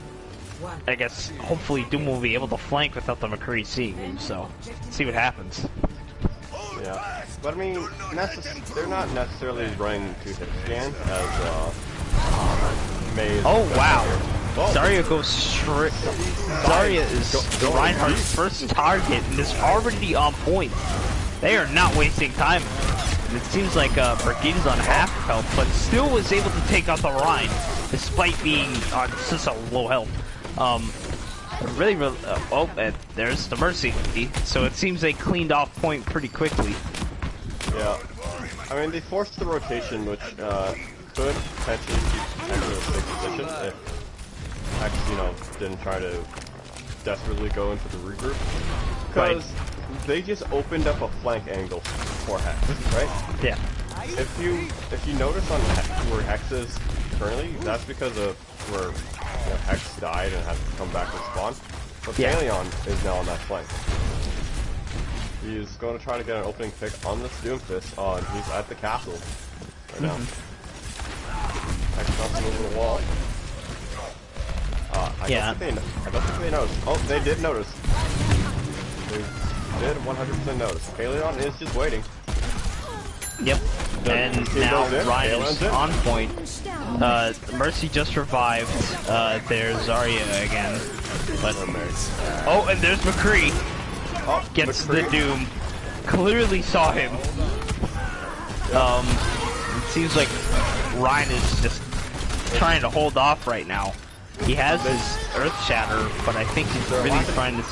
guess hopefully Doom will be able to flank without the McCree seeing him, so see what happens. Yeah, but I mean, they're not necessarily running 2 hit scans as May. Oh wow! Oh. Zarya goes straight. Zarya is Reinhardt's first target and is already on point. They are not wasting time. It seems like Brigide's on half health, but still was able to take out the Rhine despite being on such a low health. Really, and there's the Mercy. So it seems they cleaned off point pretty quickly. Yeah. I mean, they forced the rotation, which could potentially keep Hex in a safe position if Hex, you know, didn't try to desperately go into the regroup. Because they just opened up a flank angle for Hex, right? Yeah. If you notice on where Hex is currently, that's because of where Hex died and had to come back to spawn. But Yeah. Apollyon is now on that flank. He's going to try to get an opening pick on this Doomfist. He's at the castle right now. Hex bouncing over the wall. I don't think they noticed. Oh, they did notice. They did 100% notice. Apollyon is just waiting. Yep. And now Ryan is on point. Mercy just revived. There's Zarya again. But, oh, and there's McCree. Oh, Gets McCree. the Doom. Clearly saw him. It seems like Ryan is just trying to hold off right now. He has his Earth Shatter, but I think he's really trying to...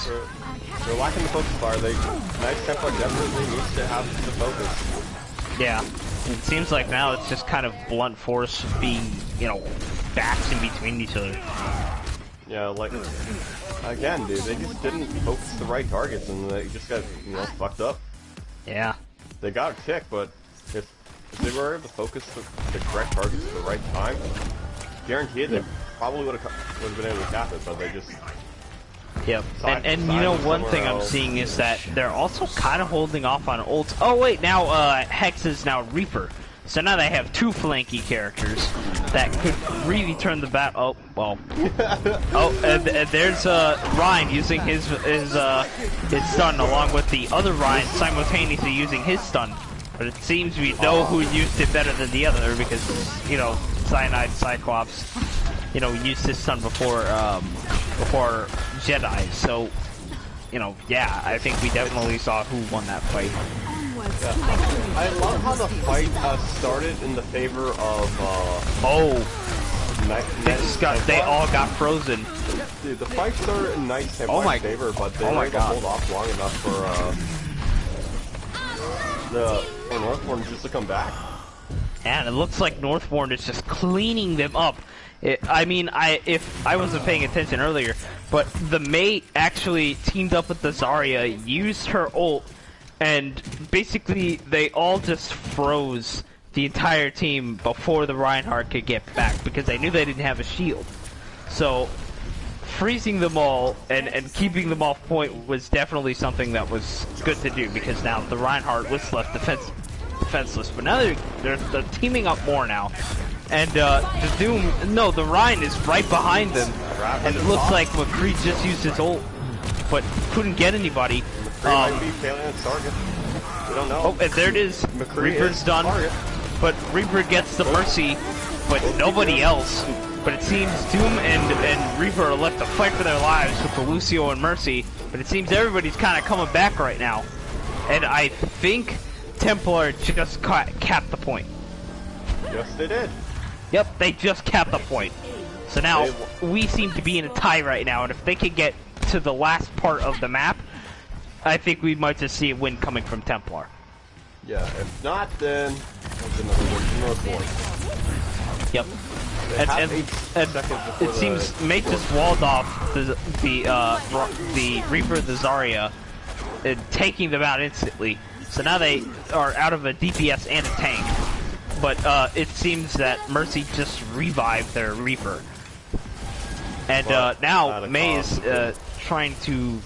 They're lacking the focus bar. Nice Templar definitely needs to have the focus. Yeah. It seems like now it's just kind of blunt force being, you know, backs in between each other. Yeah, like, again, dude, they just didn't focus the right targets and they just got, you know, fucked up. Yeah. They got a kick, but if they were able to focus the correct targets at the right time, guaranteed they probably would have been able to cap it, but they just... Yep. And you know, one thing I'm seeing is that they're also kind of holding off on ults. Oh wait, now Hex is now Reaper. So now they have 2 flanky characters that could really turn the bat. Oh, well. Oh, and there's Ryan using his stun along with the other Ryan simultaneously using his stun. But it seems we know who used it better than the other because, you know, Cyanide Cyclops, you know, used his stun before Jedi. So, you know, yeah, I think we definitely saw who won that fight. Yeah. I love how the fight started in the favor of They all got frozen. Dude, the fight started in Knight's favor, but they were able to hold off long enough for Northborn just to come back. And it looks like Northborn is just cleaning them up. If I wasn't paying attention earlier, but the mate actually teamed up with the Zarya, used her ult, and basically they all just froze the entire team before the Reinhardt could get back because they knew they didn't have a shield. So freezing them all and keeping them off point was definitely something that was good to do, because now the Reinhardt was left defenseless. But now they're teaming up more now. And the Doom, no, the Rhine is right behind them. And it looks like McCree just used his ult, but couldn't get anybody. Might be failing its target. We don't know. Oh, and there it is. Reaper's done. Target. But Reaper gets the Mercy, but nobody else. But it seems Doom and Reaper are left to fight for their lives with the Lucio and Mercy. But it seems everybody's kind of coming back right now. And I think Templar just capped the point. Yes, they did. Yep, they just capped the point. So now we seem to be in a tie right now. And if they could get to the last part of the map, I think we might just see a win coming from Templar. Yeah, if not, then that's another win from Northborn. Yep. And it seems Mate just walled off the Reaper, the Zarya, taking them out instantly. So now they are out of a DPS and a tank. But it seems that Mercy just revived their Reaper. And now Mei is trying to...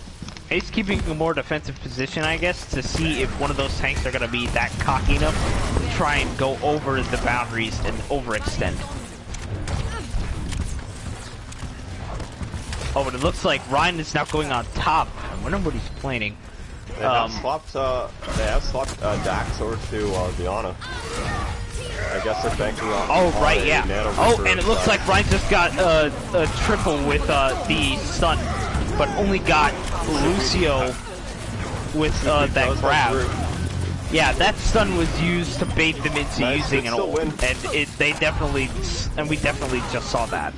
He's keeping a more defensive position, I guess, to see if one of those tanks are going to be that cocky enough to try and go over the boundaries and overextend. Oh, but it looks like Ryan is now going on top. I wonder what he's planning. They have swapped Dax over to Diana. I guess they're banking on. Oh, right, yeah. Oh, and it looks like Ryan just got a triple with the stun, but only got Lucio with that grab. Yeah, that stun was used to bait them into using an ult, and we definitely just saw that.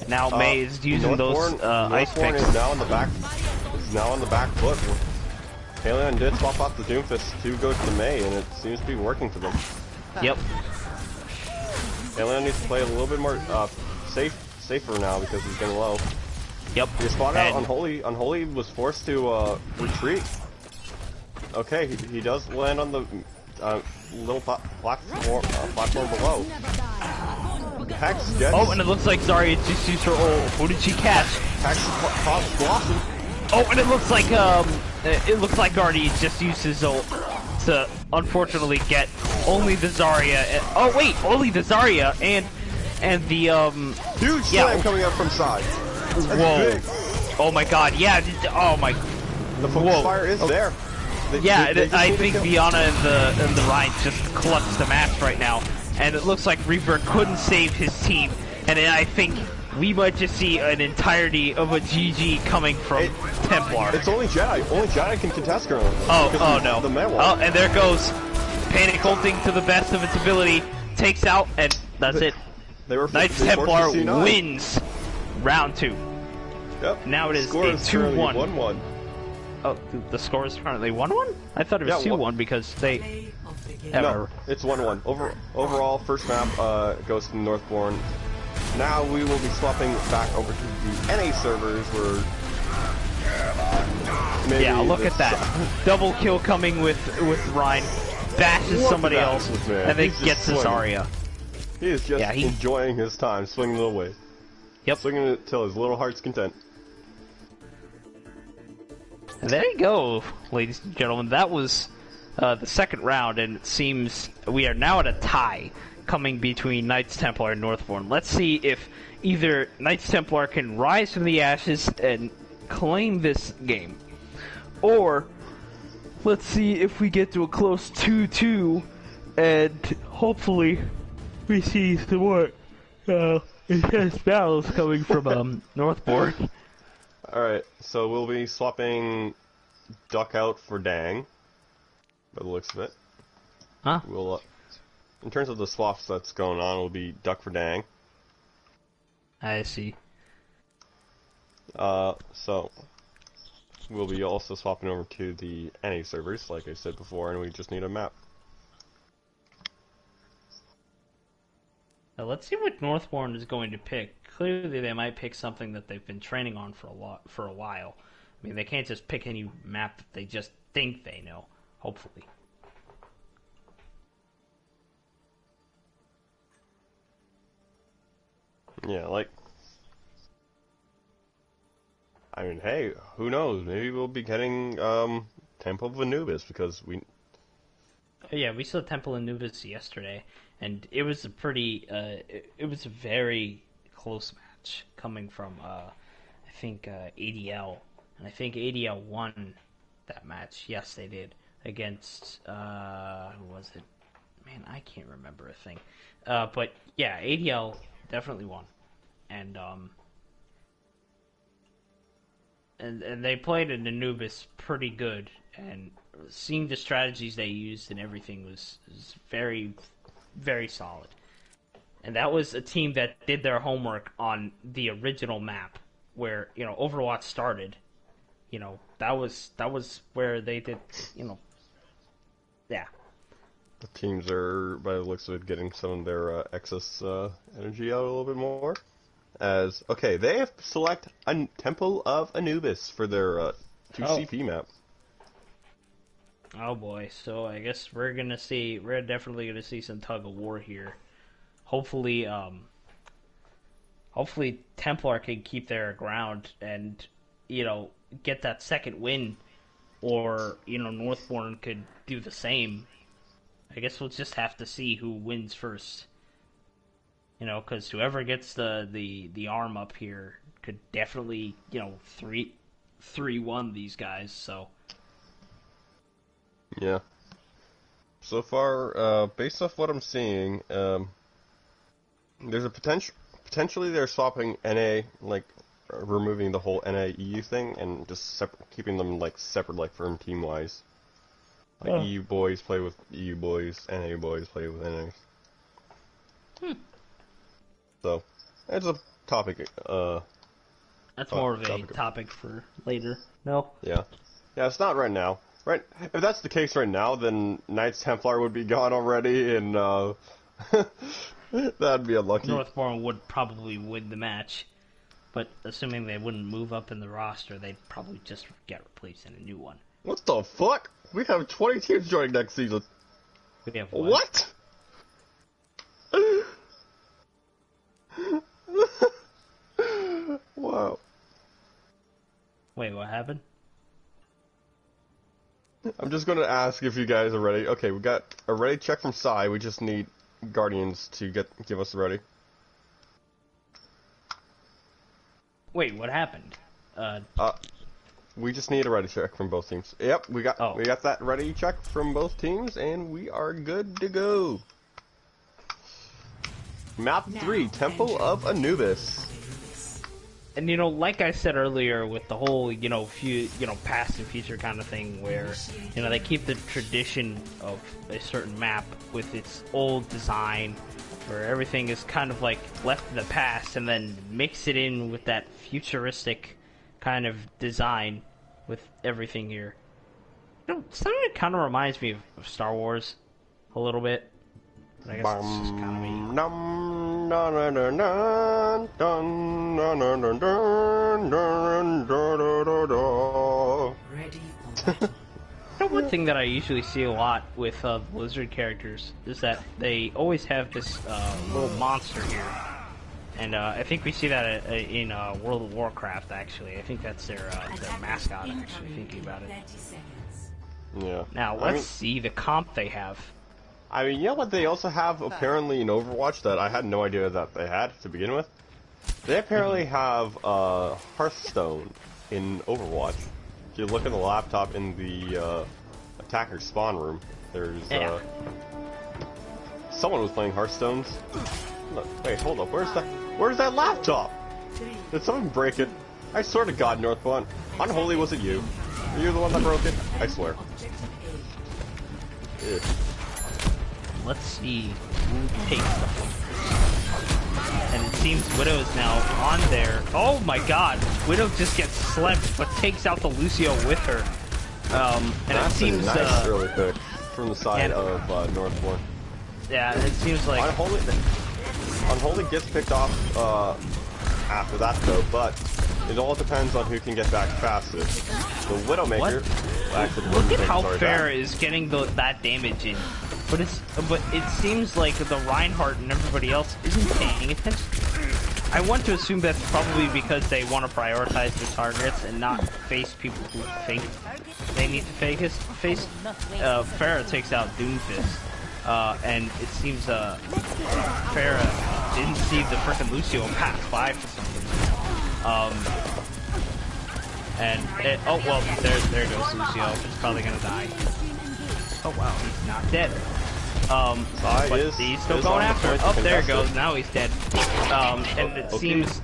Now Mei is using those ice picks. Is now on the back. Is now on the back foot. Apollyon did swap out the Doomfist to go to Mei, and it seems to be working for them. Yep. Apollyon needs to play a little bit more safer now because he's getting low. Yep. He spotted out Unholy. Unholy was forced to retreat. Okay, he does land on the little platform below. Hex gets... Oh, and it looks like Zarya just used her ult. Who did she catch? Hex caught Blossom. Oh, and it looks like Artie just used his ult to unfortunately get only the Zarya. Oh wait, only the Zarya and the huge slam coming up from side. That's whoa! Big. Oh my God! Yeah! Oh my! The focus fire is there. I think Diana and the Rhine just clutched the match right now, and it looks like Reaper couldn't save his team, and I think we might just see an entirety of a GG coming from Templar. It's only Jedi. Only Jedi can contest her. Oh no! The Oh, and there goes Panic ulting to the best of its ability, takes out, and that's it. Knights Templar wins round 2. Yep. Now it is a 2-1. 1-1. Oh, the score is currently 1-1? I thought it was 2-1 because they... No, it's 1-1. Overall, first map goes to Northborn. Now we will be swapping back over to the NA servers where... Yeah, look at that. Double kill coming with Ryan. Bashes somebody else, and then gets the Zarya. He is just enjoying his time, swinging it away. Yep. Swinging it till his little heart's content. And there you go, ladies and gentlemen. That was the second round, and it seems we are now at a tie coming between Knights Templar and Northborn. Let's see if either Knights Templar can rise from the ashes and claim this game, or let's see if we get to a close 2-2 and hopefully we see some more intense battles coming from Northborn. Alright, so we'll be swapping Duck out for Dang, by the looks of it. Huh? We'll, in terms of the swaps that's going on, it'll be Duck for Dang. I see. So, we'll be also swapping over to the NA servers, like I said before, and we just need a map. Now let's see what Northborn is going to pick. Clearly, they might pick something that they've been training on for a while. I mean, they can't just pick any map that they just think they know. Hopefully. Yeah, like I mean, hey, who knows? Maybe we'll be getting Temple of Anubis because we. Yeah, we saw Temple Anubis yesterday, and it was a pretty, it was a very close match coming from, I think, ADL, and I think ADL won that match. Yes, they did against, who was it? Man, I can't remember a thing. But yeah, ADL definitely won, and they played an Anubis pretty good, and seeing the strategies they used and everything was very, very solid. And that was a team that did their homework on the original map, where Overwatch started. That was where they did. Yeah. The teams are, by the looks of it, getting some of their excess energy out a little bit more. They have select a Temple of Anubis for their 2CP map. Oh boy, so I guess we're definitely gonna see some tug of war here. Hopefully Templar can keep their ground and, get that second win, or, Northborn could do the same. I guess we'll just have to see who wins first. Because whoever gets the arm up here could definitely, 3-1 these guys, so. Yeah. So far, based off what I'm seeing, there's a potentially they're swapping NA, like, removing the whole NA-EU thing, and just keeping them, like, separate, like, firm team-wise. Like, EU boys play with EU boys, NA boys play with NAs. So, it's a topic, That's more of a topic for later. No? Yeah. Yeah, it's not right now. Right, if that's the case right now, then Knights Templar would be gone already, and that'd be unlucky. Northborn would probably win the match, but assuming they wouldn't move up in the roster, they'd probably just get replaced in a new one. What the fuck? We have 20 teams joining next season. We have what? Wow. Wait, what happened? I'm just going to ask if you guys are ready. Okay, we got a ready check from Sai. We just need Guardians to give us ready. Wait, what happened? We just need a ready check from both teams. Yep, we got that ready check from both teams, and we are good to go. Map 3, Temple of Anubis. And like I said earlier, with the whole past and future kind of thing, where they keep the tradition of a certain map with its old design, where everything is kind of like left in the past, and then mix it in with that futuristic kind of design with everything here. Something that kind of reminds me of Star Wars a little bit. But I guess it's just kind of me. One thing that I usually see a lot with Blizzard characters is that they always have this little monster here. And I think we see that in World of Warcraft, actually. I think that's their mascot, actually, thinking about it. Yeah. Now, let's see the comp they have. I mean, you know what they also have apparently in Overwatch that I had no idea that they had to begin with? They apparently have Hearthstone in Overwatch. If you look at the laptop in the attacker spawn room, there's someone was playing Hearthstones. Look, wait, hold up, where's that laptop? Did someone break it? I swear to God, Northborn, Unholy, was it you? Are you the one that broke it? I swear. Ugh. Let's see who takes the focus. And it seems Widow is now on there. Oh my god! Widow just gets slept, but takes out the Lucio with her. And that's it seems a nice early pick from the side of Northborn. Yeah, it seems like Unholy gets picked off after that though, but it all depends on who can get back fastest. The Widowmaker. Look at how Fair is getting that damage in. But it seems like the Reinhardt and everybody else isn't paying attention. I want to assume that's probably because they want to prioritize the targets and not face people who think they need to face. Farah takes out Doomfist, and it seems Farah didn't see the frickin' Lucio pass by for some reason. Oh well, there goes Lucio. He's probably gonna die. Oh wow, he's not dead. But he's still going after it. Oh, there it goes. Now he's dead. And it seems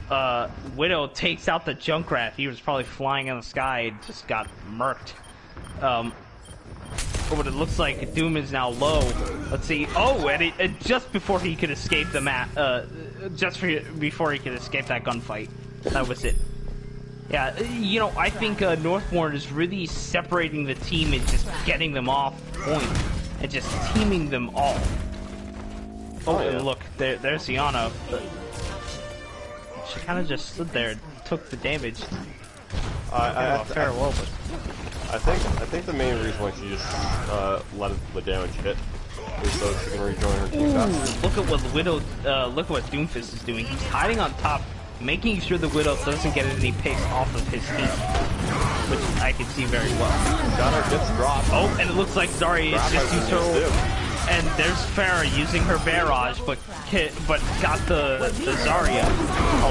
Widow takes out the Junkrat. He was probably flying in the sky and just got murked. But it looks like Doom is now low. Let's see. Oh, and just before he could escape the before he could escape that gunfight. That was it. Yeah, you know, I think Northborn is really separating the team and just getting them off point. And just teaming them all. Oh, and look, there's Iana. She kind of just stood there and took the damage. Farewell, but I think the main reason why she just let the damage hit is so she can rejoin her team faster. Look at what look at what Doomfist is doing. He's hiding on top, making sure the Widow doesn't get any pace off of his team, which I can see very well. Gunner gets dropped. Oh, and it looks like Zarya is just used her. And there's Farah using her barrage, but got the Zarya,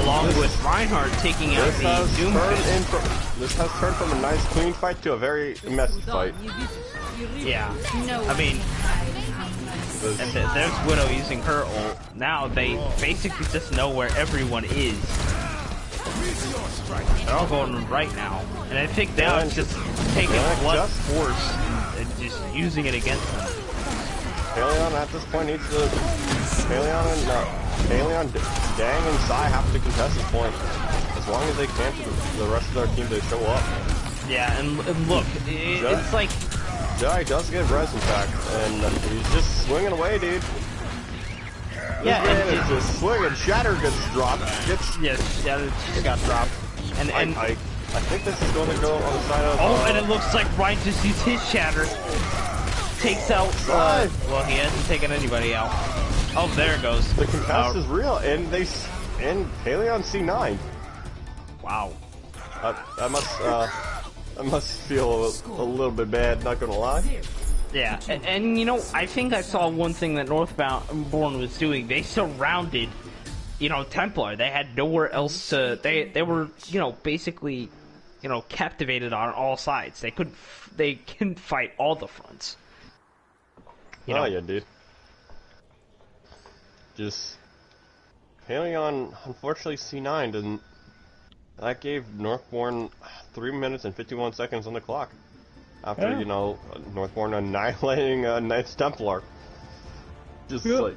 along with Reinhardt taking out the Doomfist. This has turned from a nice clean fight to a very messy fight. Yeah, I mean, and there's Widow using her ult. Now they basically just know where everyone is. They're all going right now, and I think now it's just taking Blood Force and just using it against them. Apollyon at this point needs to. Apollyon, Dang, and Sai have to contest this point as long as they can for the rest of their team to show up. Yeah, and look, it's like Jai does get res in fact, and he's just swinging away, dude. Yeah, and it's just swinging. Shatter gets dropped. Yes, Shatter just got dropped. And I think this is going to go on the side of. Oh, and it looks like Ryan just used his Shatter. Takes out. Well, he hasn't taken anybody out. Oh, there it goes. The contest is real, and Apollyon C9. Wow. I must feel a little bit bad. Not gonna lie. Yeah, and you know, I think I saw one thing that Northborn was doing. They surrounded, you know, Templar. They had nowhere else to. They were, you know, basically, you know, captivated on all sides. They couldn't fight all the fronts. You know? Yeah, dude. Just Apollyon, unfortunately, C9 didn't. That gave Northborn 3 minutes and 51 seconds on the clock. After, you know, Northborn annihilating Knights Templar. Just like,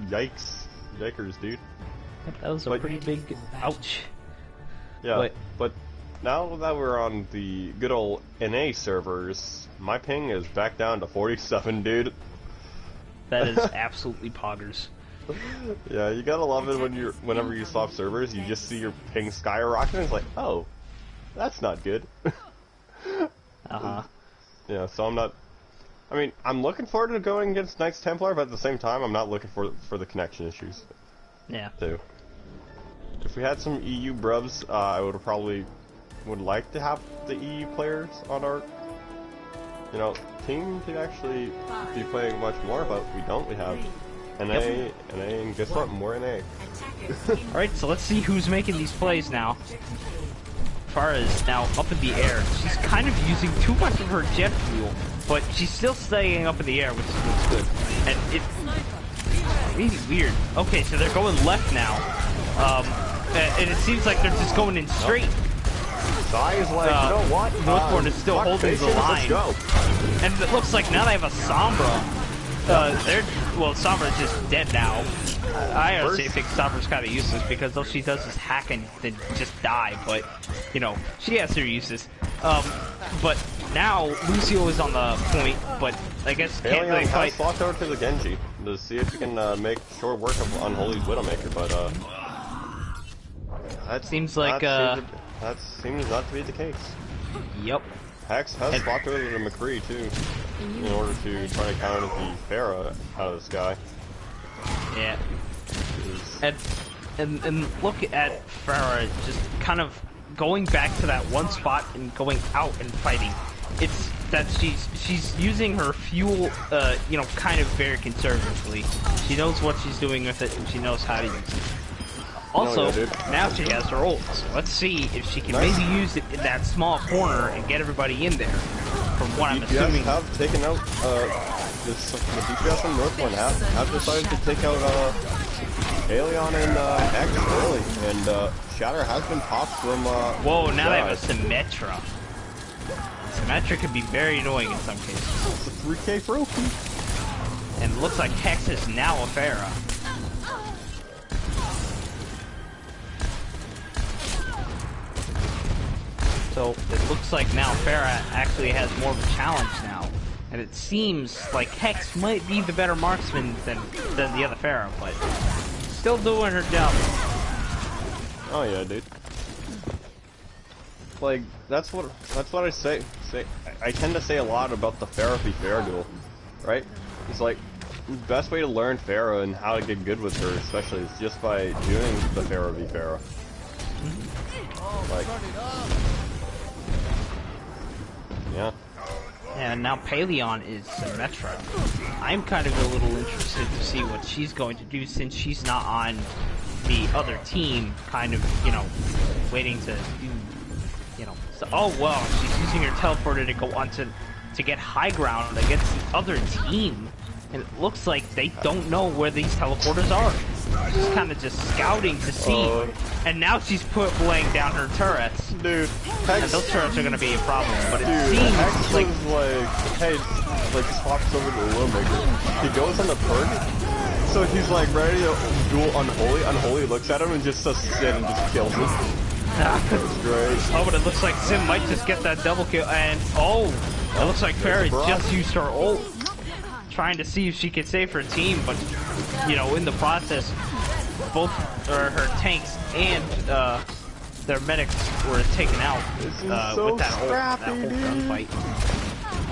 yikers, dude. That was a pretty big ouch. Yeah, but now that we're on the good old NA servers, my ping is back down to 47, dude. That is absolutely poggers. Yeah, you gotta love it when whenever you swap servers, you just see your ping skyrocketing. It's like, oh, that's not good. Yeah, so I'm looking forward to going against Knights Templar, but at the same time, I'm not looking for the connection issues. Yeah. Too. If we had some EU brubs, I would like to have the EU players on our, you know, team to actually be playing much more, but we don't. We have NA, and guess what? More NA. Alright, so let's see who's making these plays now. Farah is now up in the air. She's kind of using too much of her jet fuel, but she's still staying up in the air, which looks good. And it's really weird. Okay, so they're going left now. And it seems like they're just going in straight. Sai is like, you know what? Northborn is still holding the line. Let's go. And it looks like now they have a Sombra. Sombra's just dead now. I honestly think Sombra's kind of useless because all she does is hack and then just die, but, you know, she has her uses. But now, Lucio is on the point, but I guess can't really fight. Swapped over to the Genji to see if he can make short work of Unholy Widowmaker, but, that seems like, that seems not to be the case. Yep. Hex has swapped over to McCree, too, in order to try to counter the Farah out of the sky. Yeah. And and look at Farah just kind of going back to that one spot and going out and fighting. It's that she's using her fuel, you know, kind of very conservatively. She knows what she's doing with it, and she knows how to use it. Also, now she has her ult, so let's see if she can maybe use it in that small corner and get everybody in there. From what I'm assuming, have taken out the DPS on Northborn have decided to take out Apollyon and X early, and Shatter has been popped from. Whoa! Now they have a Symmetra. Symmetra can be very annoying in some cases. It's a 3K for OP. And it looks like Hex is now a Pharah. So it looks like now Pharah actually has more of a challenge now. And it seems like Hex might be the better marksman than the other Pharah, but still doing her job. Oh yeah, dude. Like that's what I say. I tend to say a lot about the Pharah v Pharah duel, right? It's like the best way to learn Pharah and how to get good with her, especially, is just by doing the Pharah v Pharah. Like, yeah. And now Apollyon is Symmetra. I'm kind of a little interested to see what she's going to do since she's not on the other team, kind of, you know, waiting to do, you know. So, oh well, she's using her teleporter to go on to get high ground against the other team. And it looks like they don't know where these teleporters are. She's kind of just scouting to see. And now she's laying down her turrets. Dude, Hex, and those turrets are going to be a problem. But it dude, seems Hex like... was like, hey, like swaps over to the Willmaker. He goes on the perk, so he's like ready to duel Unholy. Unholy looks at him and just says sit and just kills him. That's great. Oh, but it looks like Sim might just get that double kill. And, it looks like Farah just used her ult, trying to see if she could save her team, but, you know, in the process, both her tanks and their medics were taken out with that whole gunfight.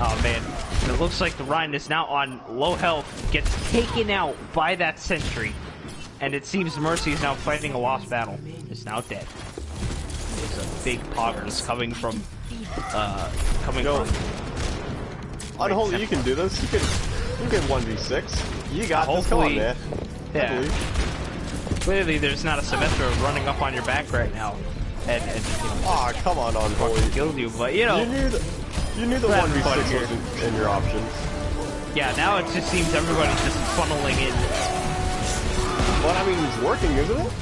Oh man, it looks like the Rhine is now on low health, gets taken out by that sentry, and it seems Mercy is now fighting a lost battle. Is now dead. There's a big poggers coming from Unholy, you can do this. You can 1v6. You got this. Come on, man. Yeah. Clearly, there's not a Symmetra running up on your back right now, and you know, come on, Unholy. Killed you, but you know, you knew the 1v6 wasn't in your options. Yeah, now it just seems everybody's just funneling in. But I mean, it's working, isn't it?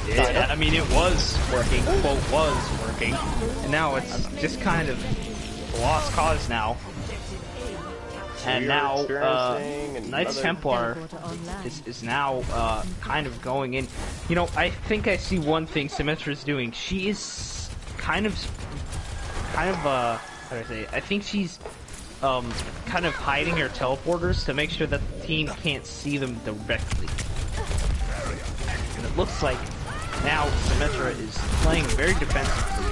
Yeah, I mean, it was working. Well, was working, and now it's just kind of a lost cause now. And now, Knights Templar is now kind of going in. You know, I think I see one thing Symmetra's doing. She is kind of, how do I say? I think she's kind of hiding her teleporters to make sure that the team can't see them directly. And it looks like now Symmetra is playing very defensively,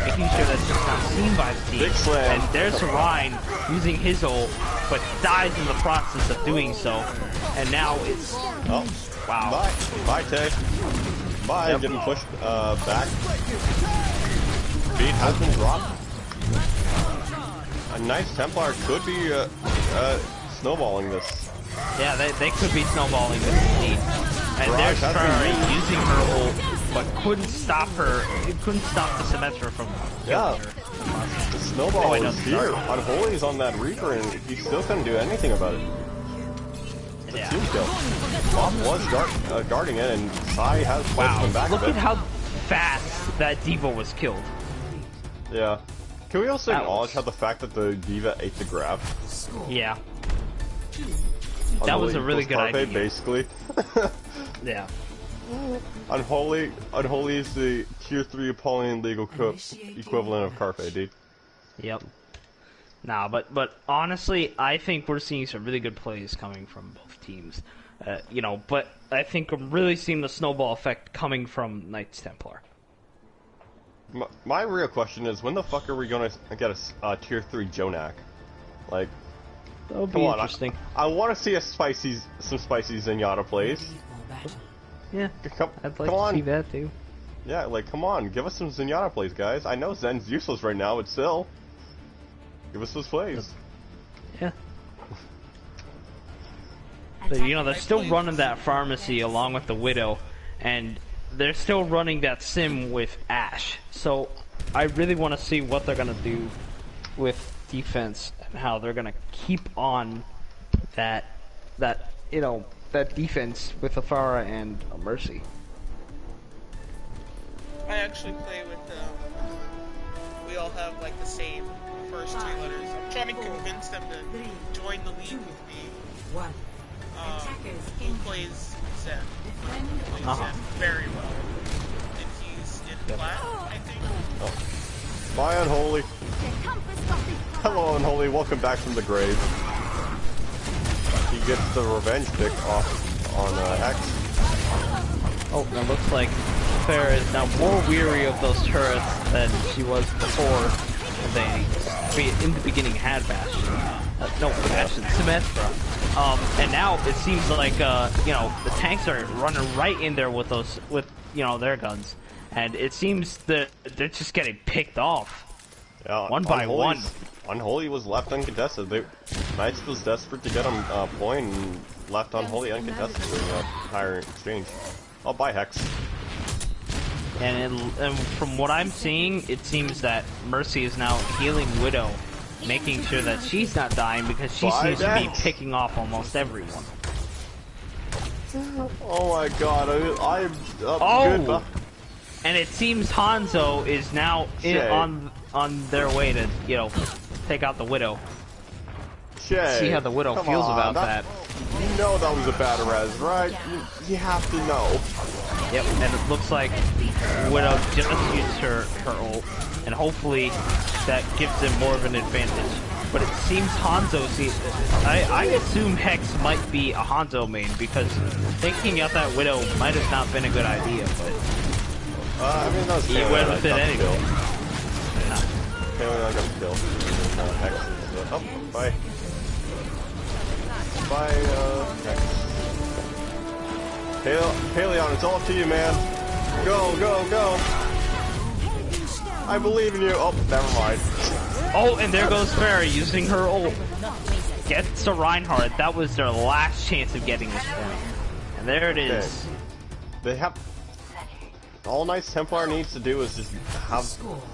making sure that she's not seen by the team. Big slam. And there's Ryan using his ult, but dies in the process of doing so. And now it's... Oh, wow. Bye, Tay. Bye, Yep. getting pushed back. Beat has been dropped. A nice Templar could be snowballing this. Yeah, they could be snowballing this indeed. And there's Ferrari using her ult, but couldn't stop her. It couldn't stop the Symmetra from killing her. The snowball is here. Unholy's on that Reaper, and he still couldn't do anything about it. Yeah. Team kill. Bob was guarding it, and Sai has pushed him back Look a bit. at how fast that Diva was killed. Yeah. Can we also acknowledge how the fact that the Diva ate the grab? Yeah. That was a really good idea. Basically. Yeah. Unholy is the tier 3 Apollyon League equivalent of Carpe, dude. Yep. Nah, but honestly, I think we're seeing some really good plays coming from both teams. You know, but I think I'm really seeing the snowball effect coming from Knights Templar. My real question is, when the fuck are we gonna get a tier 3 Jonak? Like, That would be interesting. I want to see some spicy Zenyatta plays. Yeah, Come, I'd like come to on. see that too. Yeah, like, come on, give us some Zenyatta plays, guys. I know Zen's useless right now, but still. Give us those plays. Yeah. But, you know, they're still running that pharmacy along with the Widow, and they're still running that sim with Ashe. So, I really want to see what they're going to do with defense and how they're going to keep on that, you know, that defense with Afara and Mercy. I actually play with, we all have like the same first 3 letters. I'm trying to convince them to join the league with me. One. Who plays Zen. Plays Zen very well. And he's in Black, I think. Oh. Bye, Unholy. Hello, Unholy. Welcome back from the grave. He gets the revenge pick off on Hex. Oh, and it looks like Farah is now more weary of those turrets than she was before they, in the beginning, had Bastion. No, Bastion, Symmetra. And now it seems like, you know, the tanks are running right in there with those, you know, their guns. And it seems that they're just getting picked off. Yeah, one by one. Unholy was left uncontested. Knights was desperate to get him point and left Unholy uncontested for the higher exchange. Oh, bye, Hex. And from what I'm seeing, it seems that Mercy is now healing Widow, making sure that she's not dying because she seems to be picking off almost everyone. Oh my god, I'm good. And it seems Hanzo is now on their way to, you know, take out the Widow. See how the Widow feels about that. You know that was a bad res, right? You have to know. Yep, and it looks like Widow just used her ult, and hopefully that gives them more of an advantage. But it seems Hanzo, I assume Hex might be a Hanzo main, because taking out that Widow might have not been a good idea, but... I mean, that was he went with it anyway. I got the kill. Hex is, oh, bye. Bye, Hex. Paleon, it's all up to you, man. Go, go, go. I believe in you. Oh, never mind. Oh, and there goes Farah using her ult. Gets to Reinhardt. That was their last chance of getting this point. And there it is. Okay. They have... All Knights Templar needs to do is just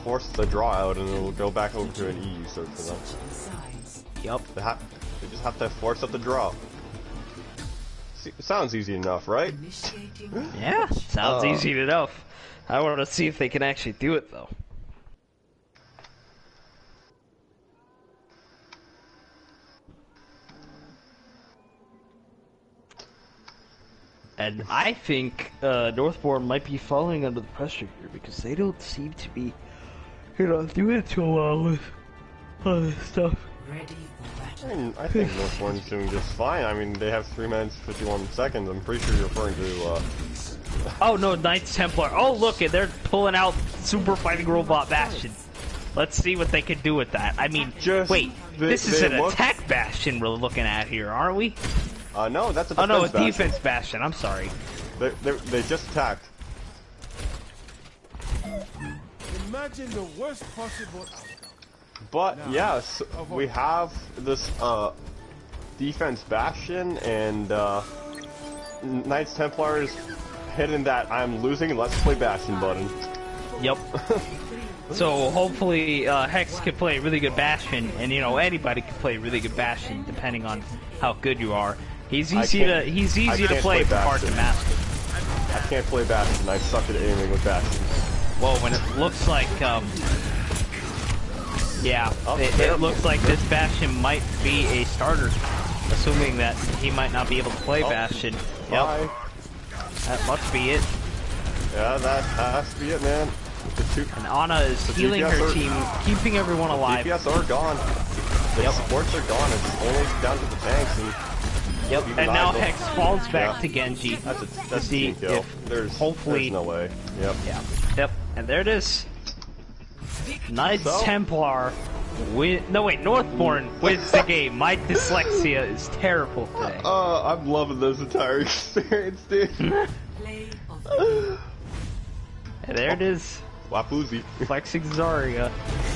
force the draw out, and it'll go back over to an EU search for them. Yep. They just have to force up the draw. Sounds easy enough, right? Yeah, sounds easy enough. I want to see if they can actually do it, though. And I think Northborn might be falling under the pressure here because they don't seem to be, you know, doing too well with all this stuff. I think Northborn's doing just fine. I mean, they have 3 minutes 51 seconds. I'm pretty sure you're referring to. Oh no, Knights Templar. Oh look, they're pulling out Super Fighting Robot Bastion. Let's see what they can do with that. I mean, wait, this is an attack Bastion we're looking at here, aren't we? No, that's a defense bastion. Oh no, a Bastion. defense Bastion. I'm sorry. They just attacked. Imagine the worst possible outcome. But yes, we have this defense Bastion, and Knights Templars hitting that I'm losing, let's play Bastion button. Yep. So hopefully Hex can play a really good Bastion, and you know anybody can play a really good Bastion depending on how good you are. He's easy to play but hard to master. I can't play Bastion. I suck at aiming with Bastion. Well, when it looks like yeah, it looks like this Bastion might be a starter, assuming that he might not be able to play Bastion. Yep. That must be it. Yeah, that has to be it, man. And Ana is healing her team, keeping everyone alive. DPS are gone. The supports are gone. It's only down to the tanks. And and now Hex falls back to Genji to see if hopefully... There's no way. Yep. Yeah. Yep. And there it is. Knights Templar Northborn wins the game. My dyslexia is terrible today. I'm loving this entire experience, dude. Play of the game. And there it is. Wapuzi. Flexing Zarya.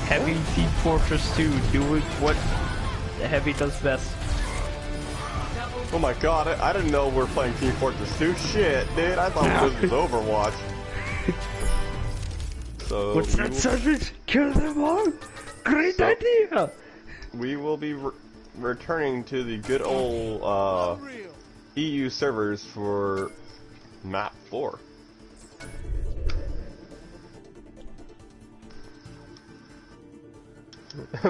Heavy Team Fortress 2 doing what Heavy does best. Oh my god, I didn't know we're playing Team Fortress 2. Shit, dude, I thought this was Overwatch. So What's that, Sergeant? Kill them all? Great idea! We will be returning to the good old EU servers for map 4.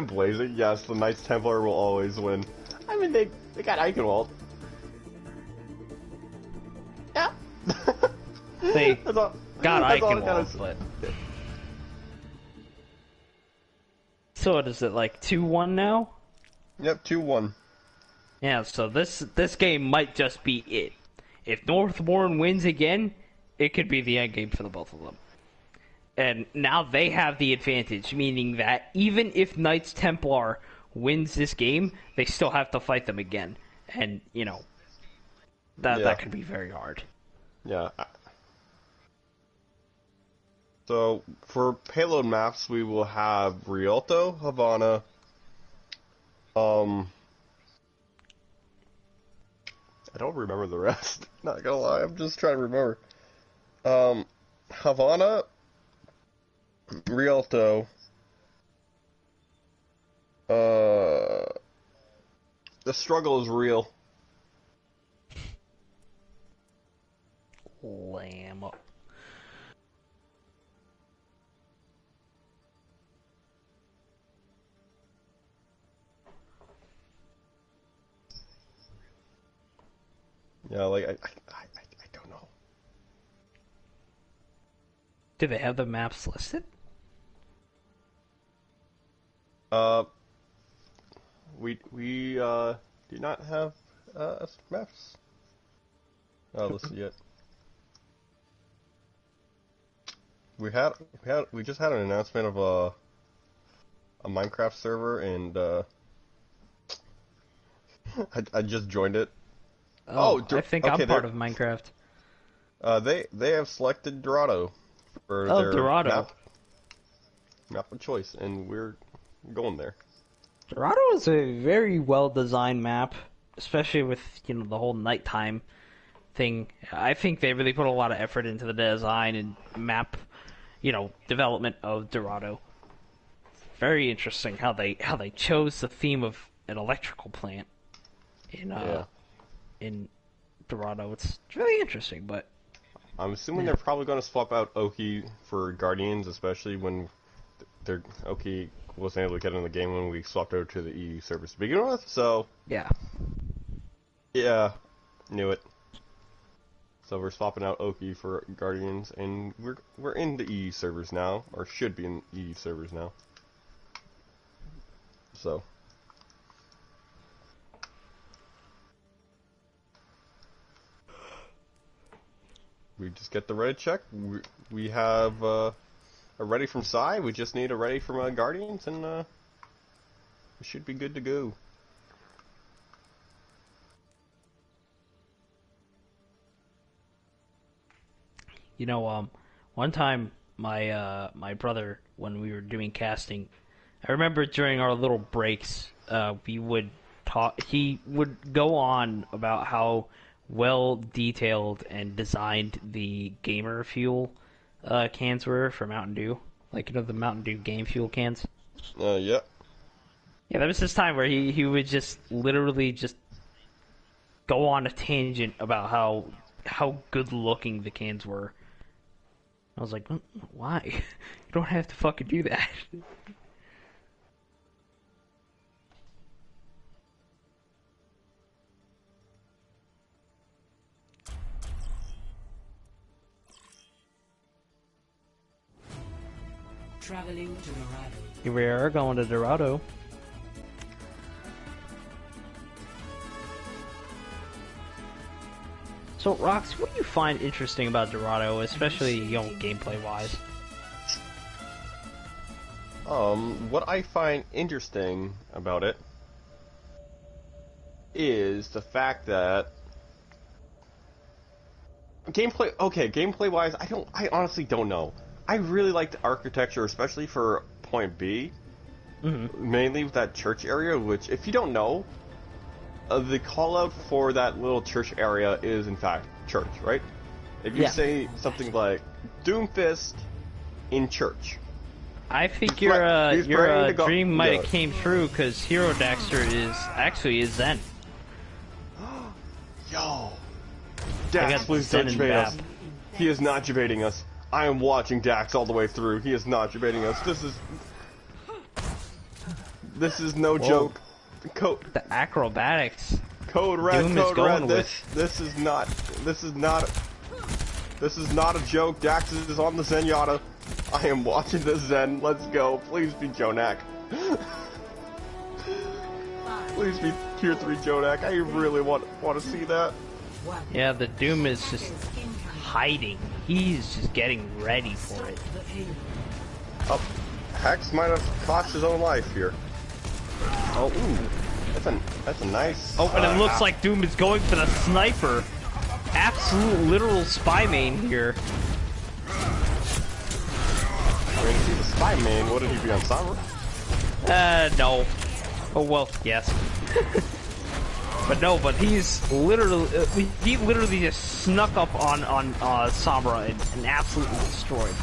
Blazing, yes, the Knights Templar will always win. I mean, they got Eichenwald. Yeah. They That's all, got that's all I gotta Eichenwald, say. but... So what is it, like 2-1 now? Yep, 2-1. Yeah, so this game might just be it. If Northborn wins again, it could be the end game for the both of them. And now they have the advantage, meaning that even if Knights Templar wins this game, they still have to fight them again. And, you know, that could be very hard. Yeah. So, for payload maps, we will have Rialto, Havana, I don't remember the rest. Not gonna lie, I'm just trying to remember. Havana, Rialto, the struggle is real. Lamb up. Yeah, like, I don't know. Do they have the maps listed? We do not have, maps, listed yet. We just had an announcement of, a Minecraft server, and, I just joined it. I think I'm part of Minecraft. They have selected Dorado for their Dorado. map of choice, and we're going there. Dorado is a very well-designed map, especially with, you know, the whole nighttime thing. I think they really put a lot of effort into the design and map, you know, development of Dorado. Very interesting how they chose the theme of an electrical plant in Dorado. It's really interesting, but I'm assuming they're probably going to swap out Oki for Guardians, especially when their Oki wasn't able to get in the game when we swapped over to the EU servers to begin with. So yeah, knew it. So we're swapping out Oki for Guardians, and we're in the EU servers now, or should be in EU servers now. So. We just get the ready check. We have a ready from Psy. We just need a ready from Guardians, and we should be good to go. you know, one time my brother, when we were doing casting, I remember during our little breaks, we would talk. He would go on about how well detailed and designed the gamer fuel cans were for Mountain Dew, like, you know, the Mountain Dew game fuel cans. Yeah. Yeah, there was this time where he would just literally just go on a tangent about how good looking the cans were. I was like, why? You don't have to fucking do that. Traveling to Dorado. Here we are going to Dorado. So, Rox, what do you find interesting about Dorado, especially, you know, gameplay-wise? What I find interesting about it is the fact that gameplay. Okay, gameplay wise, I honestly don't know. I really like the architecture, especially for Point B. Mainly with that church area, which, if you don't know, the call out for that little church area is in fact church, right? If you say something like Doomfist in church, I think your dream might have came true because Hero Daxter is Zen. Yo, Dax, please don't debate us. He is not debating us. I am watching Dax all the way through. He is not debating us. This is no joke. The acrobatics. Code red. Doom Code is going red. with. This is not a joke. Dax is on the Zenyatta. I am watching the Zen. Let's go. Please be Jonak. Please be tier 3 Jonak. I really want to see that. Yeah, the Doom is just hiding. He's just getting ready for it. Oh, Hex might have cost his own life here. Oh, ooh. That's a nice... Oh, and it looks like Doom is going for the sniper. Absolute literal spy main here. When you see the spy main, wouldn't he be on Sombra? No. Oh, well, yes. But he's literally... he literally just snuck up on Sombra and absolutely destroyed.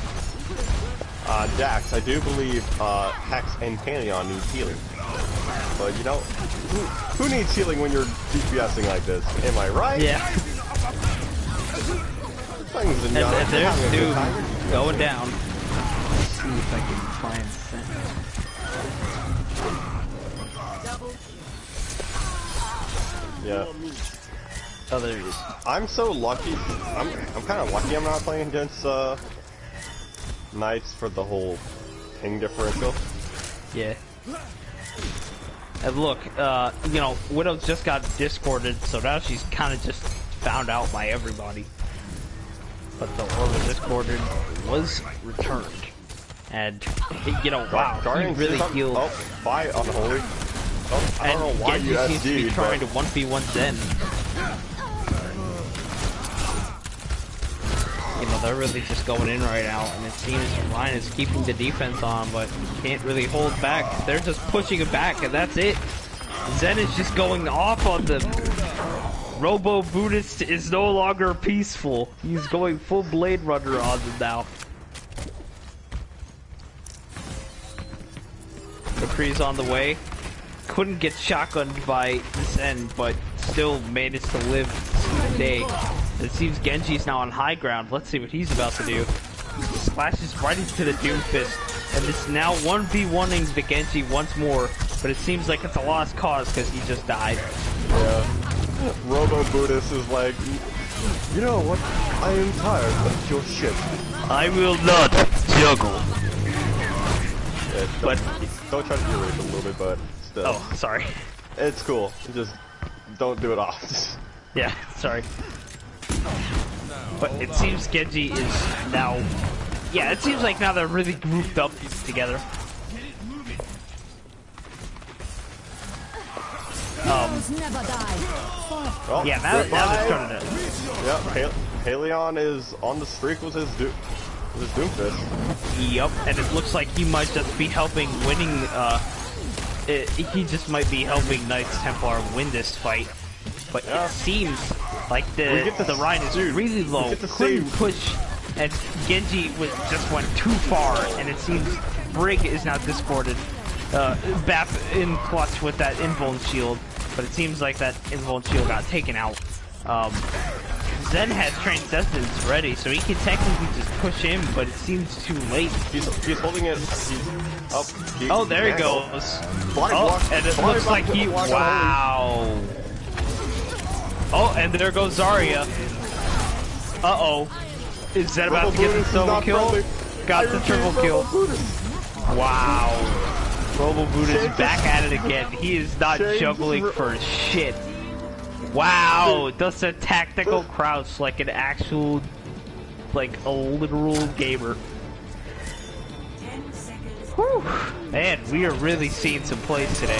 Dax, I do believe Hex and Apollyon need healing. But you know, who needs healing when you're DPSing like this? Am I right? Yeah. And there's Doom going down. Let's see if I can find Yeah. Oh, there he is. I'm so lucky. I'm kind of lucky I'm not playing against Knights for the whole ping differential. Yeah. And look, you know, Widow's just got discorded, so now she's kind of just found out by everybody. But the Orb discorded was returned. And, you know, wow, he really healed. Oh, bye, Unholy. Oh, I don't know why Genji you seems to be trying to 1v1 Zen. You know, they're really just going in right now, and it seems Ryan is keeping the defense on, but can't really hold back. They're just pushing it back, and that's it. Zen is just going off on them. Robo Buddhist is no longer peaceful. He's going full Blade Runner on them now. McCree's on the way. Couldn't get shotgunned by Zen, but still managed to live the day. It seems Genji's now on high ground. Let's see what he's about to do. Splashes right into the Doomfist, and it's now 1v1ing the Genji once more, but it seems like it's a lost cause because he just died. Yeah. Robo Buddhist is like, you know what? I am tired of your shit. I will not juggle. Yeah, but don't try to irate it a little bit, but still. Oh, sorry. It's cool. Just don't do it often. Yeah, sorry. But it seems Genji is now... Yeah, it seems like now they're really grouped up together. Well, yeah, now they're starting to... Yep, Apollyon is on the streak with his Doomfist. Yep, and it looks like he might just be helping winning, he just might be helping Knights Templar win this fight. But it seems like the Rhine is really low, couldn't push, and Genji just went too far, and it seems Brig is now discorded. Bap in clutch with that invuln shield, but it seems like that invuln shield got taken out. Zen has Transcendence ready, so he can technically just push him, but it seems too late. He's holding it. Oh, there he goes. Oh, and it looks like he... Wow. Oh, and there goes Zarya. Uh-oh. Is Zen about to get the double kill? Got the triple kill. Wow. Robo Buddhist back at it again. He is not juggling for shit. Wow, does a tactical crouch like an actual, like a literal gamer. Whew. Man, we are really seeing some plays today.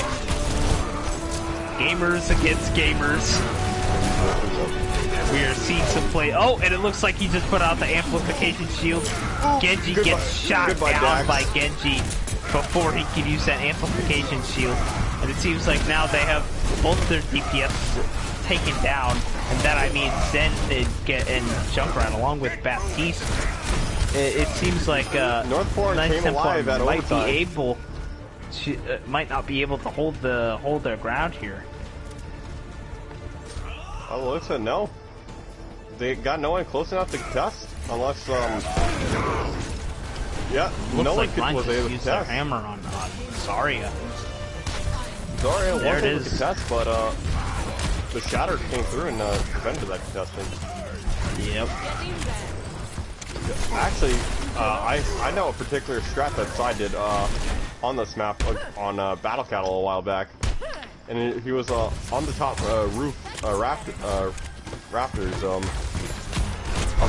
Gamers against gamers. We are seeing some play. Oh, and it looks like he just put out the amplification shield. Genji gets shot down by Genji before he could use that amplification shield. And it seems like now they have both their DPS taken down. And that, I mean, Zen and Junkrat along with Baptiste. It seems like Northborn Knights came Templar alive at might be overtime. able to, might not be able to hold their ground here. Oh, it looks like no. They got no one close enough to contest, unless yeah, Looks no like one was able to use their contest. hammer on Zarya. Zarya There was it able to is. contest, but the Shatter came through and prevented that contesting. Yep. Actually, I know a particular strat that Side did on this map on Battle Cattle a while back, and he was on the top roof rafters of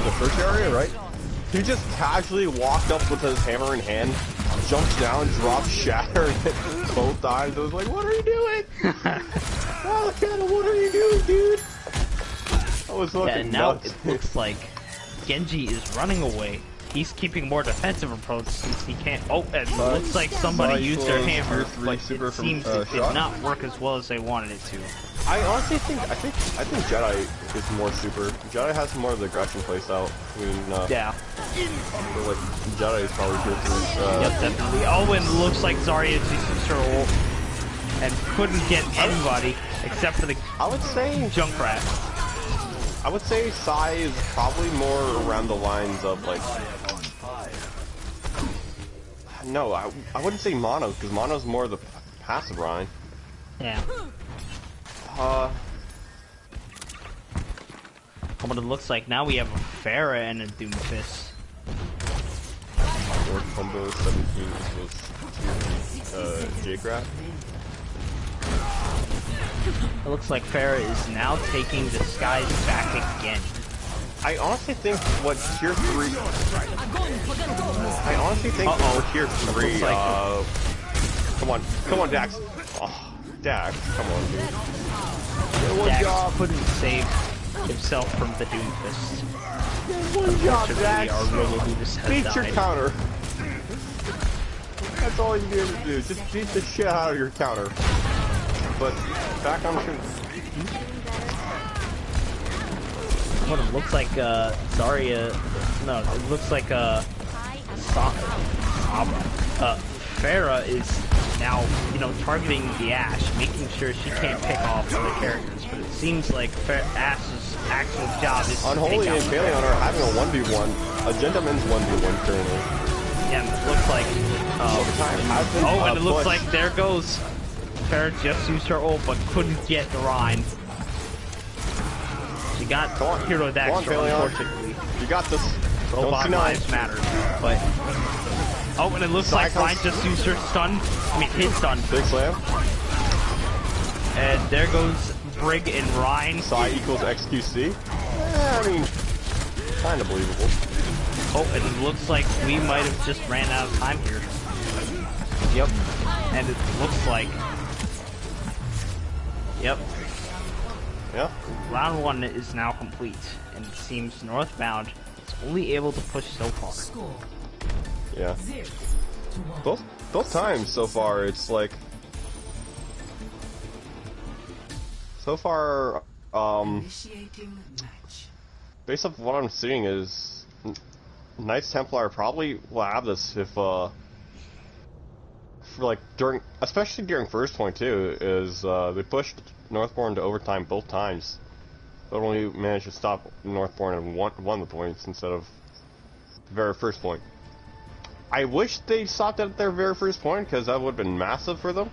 the first area, right? He just casually walked up with his hammer in hand, jumps down, drops Shatter, and hit both times. I was like, "What are you doing? Battle Cattle, what are you doing, dude?" I was fucking Yeah, and now nuts. it looks like Genji is running away. He's keeping more defensive approach since he can't. Oh, and it looks like somebody used their hammer, but it seems it did not work as well as they wanted it to. I honestly think Jedi is more super. Jedi has more of the aggression playstyle. I mean, Yeah. but, like Jedi is probably good for. Yep, definitely. Oh, and it looks like Zarya used her ult and couldn't get anybody except for the I would say Junkrat. Sai is probably more around the lines of like. No, I wouldn't say Mono because Mono's more the passive Ryan. Yeah. What it looks like now, we have a Pharah and a Doomfist. Or combo 17 was J-Craft. It looks like Pharah is now taking the skies back again. I honestly think what tier 3. I honestly think for tier 3. Looks like Come on, Dax. Oh, Dax, come on, dude. One Dax job. couldn't save himself from the Doomfist. One job, Unfortunately, Dax. our Robo-Buddhist has Beat your died. counter. That's all you need to do. Just beat the shit out of your counter. But back on the. What it looks like, Zarya. No, it looks like Pharah is now, targeting the Ashe, making sure she can't pick off other characters. But it seems like Ashe's actual job is to Unholy take out and failing on her having a 1v1, a gentleman's 1v1 currently. Yeah, and it looks like. Overtime has been, And it looks pushed. like there goes. Pharah just used her ult, but couldn't get the Rhine. She got Hero Come on, Dagger, Apollyon. unfortunately. You got this. Robot Don't lives matter, but and it looks like Ryan just used her stun. His stun, Big slam. and there goes Brig and Ryan. Sai equals XQC. I mean, kind of believable. And it looks like we might have just ran out of time here. Yep, and it looks like. Yep, Yeah. round 1 is now complete, and it seems Northbound is only able to push so far. Score Yeah. 0-1. Both times so far, it's like. So far, Initiating match. based off what I'm seeing is Knights Templar probably will have this if for like especially during first point too, is they pushed Northborn to overtime both times, but only managed to stop Northborn and won the points instead of the very first point. I wish they stopped at their very first point because that would have been massive for them,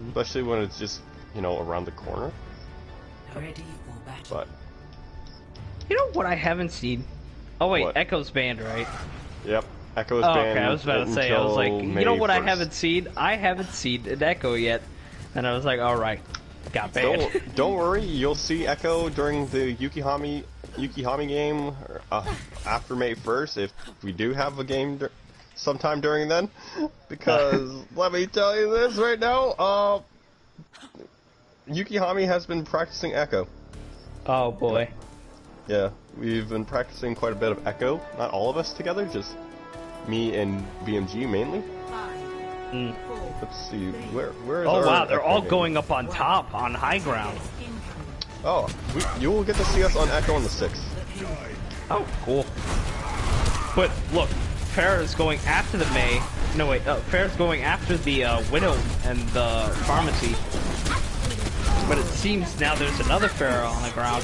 especially when it's just around the corner. Ready for battle. But You know what I haven't seen? Oh wait, What? Echo's banned, right? yep, Echo's Oh, banned. okay, I was about to say, I was like, until you know May what I 1st. haven't seen? I haven't seen an Echo yet. And I was like, alright, got banned. Don't worry, you'll see Echo during the Yukihami game after May 1st if we do have a game sometime during then. Because let me tell you this right now, Yukihami has been practicing Echo. Oh boy. Yeah, we've been practicing quite a bit of Echo. Not all of us together, just me and BMG mainly. Let's see, where is Oh our wow, they're Echo all game? going up on top, on high ground. Oh, you will get to see us on Echo on the 6th. Oh, cool. But look, Farrah is going after the May. No wait, Farrah's going after the Widow and the Pharmacy. But it seems now there's another Farrah on the ground,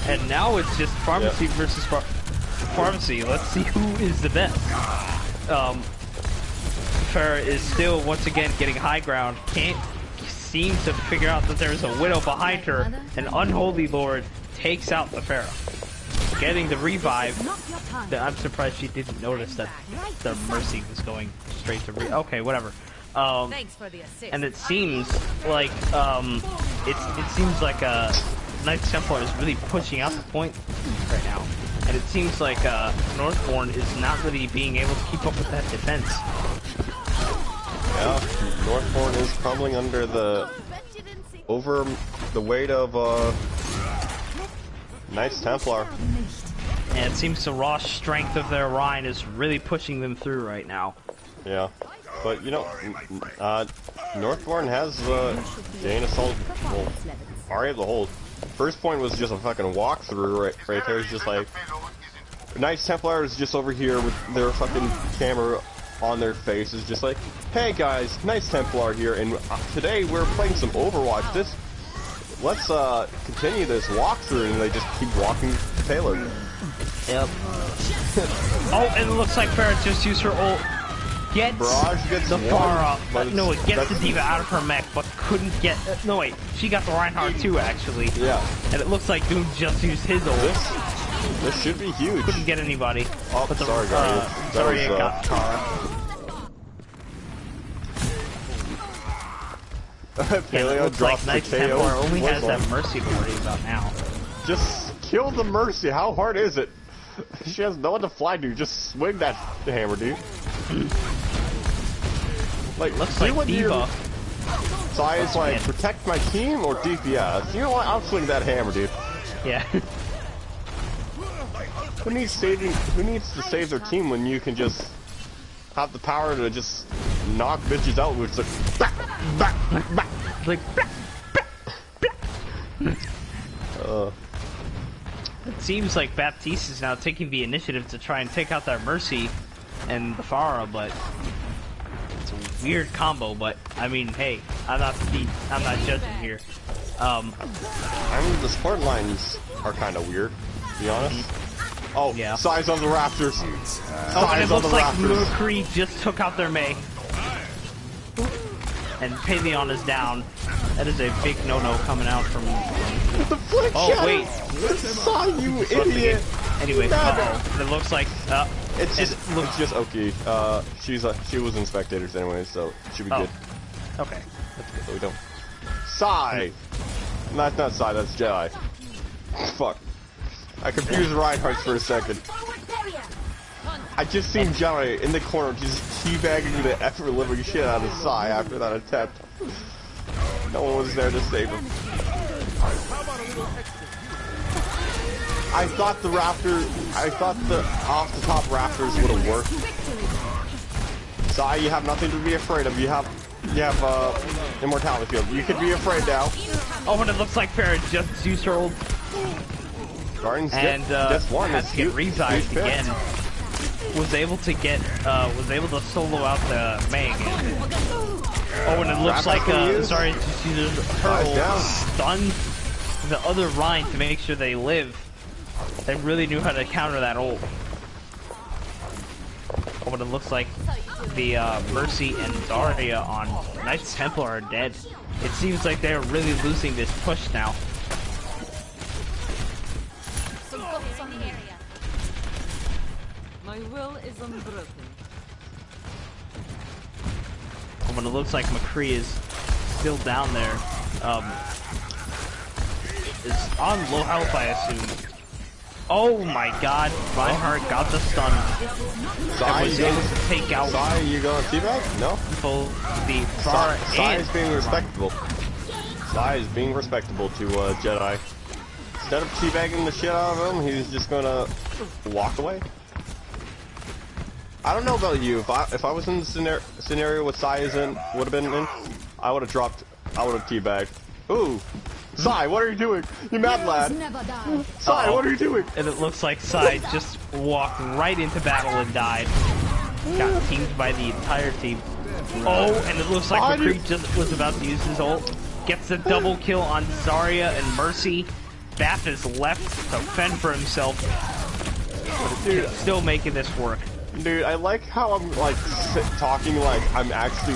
and now it's just Pharmacy versus Pharmacy. Let's see who is the best. Farrah is still once again getting high ground. Can't seem to figure out that there's a Widow behind her. An Unholy Lord takes out the Farrah, getting the revive. I'm surprised she didn't notice that the Mercy was going straight to okay, whatever. Thanks for the assist. And it seems like it seems like Knights Templar is really pushing out the point right now, and it seems like Northborn is not really being able to keep up with that defense. Yeah, Northborn is crumbling under the weight of Knights Templar. And it seems the raw strength of their Rhine is really pushing them through right now. Yeah, but you know, Northborn has gained a solid, well, are able to hold. First point was just a fucking walkthrough right there. It's just like Knights Templar is just over here with their fucking camera on their faces, just like, hey guys, Knights Templar here, and today we're playing some Overwatch. Let's continue this walkthrough, and they just keep walking the payload. Yep. Oh, and it looks like Farrah just used her ult. Gets the Pharah. No, it gets the Diva out of her mech, but couldn't get. No, wait, she got the Reinhardt too, actually. Yeah. And it looks like Doom just used his ult. This should be huge. Couldn't get anybody. Oh, but sorry, guys. Sorry, it got Tara. Paleo looks drops like Knights the Templar KO. only has that Mercy to worry about now. Just kill the Mercy. How hard is it? She has no one to fly to. Just swing that hammer, dude. Like, Looks like Diva. So I was like, protect my team or DPS? You know what? I'll swing that hammer, dude. Yeah. Who needs to save their team when you can just have the power to just knock bitches out with like like It seems like Baptiste is now taking the initiative to try and take out that Mercy and the Pharah, but it's a weird combo. But I mean, hey, I'm not judging here. I mean, the support lines are kind of weird, to be honest. Oh, yeah. Size on the Raptors. Oh, and it looks like McCree just took out their Mei. And Pantheon is down. That is a big no-no coming out from... The flick oh, wait. Saw you idiot. Anyway, it looks like... it's just Oki. She was in spectators anyway, so it should be good. Okay. So we don't... Sai! Not Sai, that's Jedi. Fuck. I confused Reinhardt for a second. I just seen Jedi in the corner just teabagging the effort living shit out of Sai after that attempt. No one was there to save him. I thought the off the top Raptors would have worked. Sai, you have nothing to be afraid of. You have Immortality Field. You could be afraid now. Oh, and it looks like Farrah just used her old... Guardians and has to get revived again. Was able to solo out the Mei again. Oh, and it looks like sorry, her stunned the other Rhine to make sure they live. They really knew how to counter that ult. Oh, and it looks like the Mercy and Zarya on Knights Templar are dead. It seems like they're really losing this push now. My will is unbroken. When it looks like McCree is still down there, is on low health, I assume. Oh my God! Reinhardt got the stun. Sai was able to take out. Sai, you going teabag? No. The Pharah. Sai is being respectable. Sai is being respectable to Jedi. instead of teabagging the shit out of him, he's just gonna walk away. I don't know about you. If I was in the scenario with Sai would have been in, I would have teabagged. Ooh, Sai, what are you doing? You mad lad? Sai, what are you doing? And it looks like Sai just walked right into battle and died. Got teamed by the entire team. Oh, and it looks like McCree just was about to use his ult. Gets the double kill on Zarya and Mercy. Bath is left to fend for himself. Dude, still making this work. Dude, I like how I'm like talking like I'm actually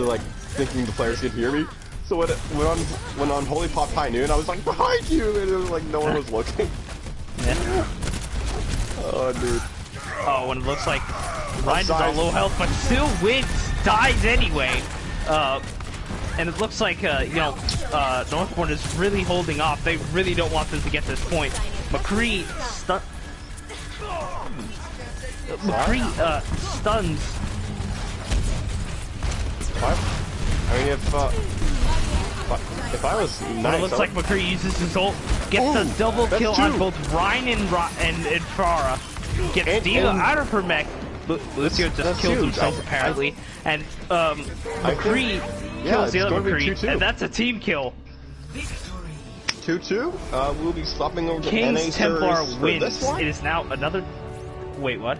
like thinking the players can hear me. So when on Holy Pop High Noon, I was like behind you, and it was like no one was looking. Yeah. Oh, dude. Oh, and it looks like Ryan's on low health, but still wins, dies anyway. And it looks like Northborn is really holding off. They really don't want them to get this point. McCree stuns. I mean, if I was nice, it looks like McCree uses his ult, gets a double kill on both Ryan and Farah. Gets Diva out of her mech. Lucio just kills himself apparently, and McCree kills the other McCree, and that's a team kill. 2-2. We'll be swapping over to King's NA Templar for wins. this one? It is now another. Wait, what?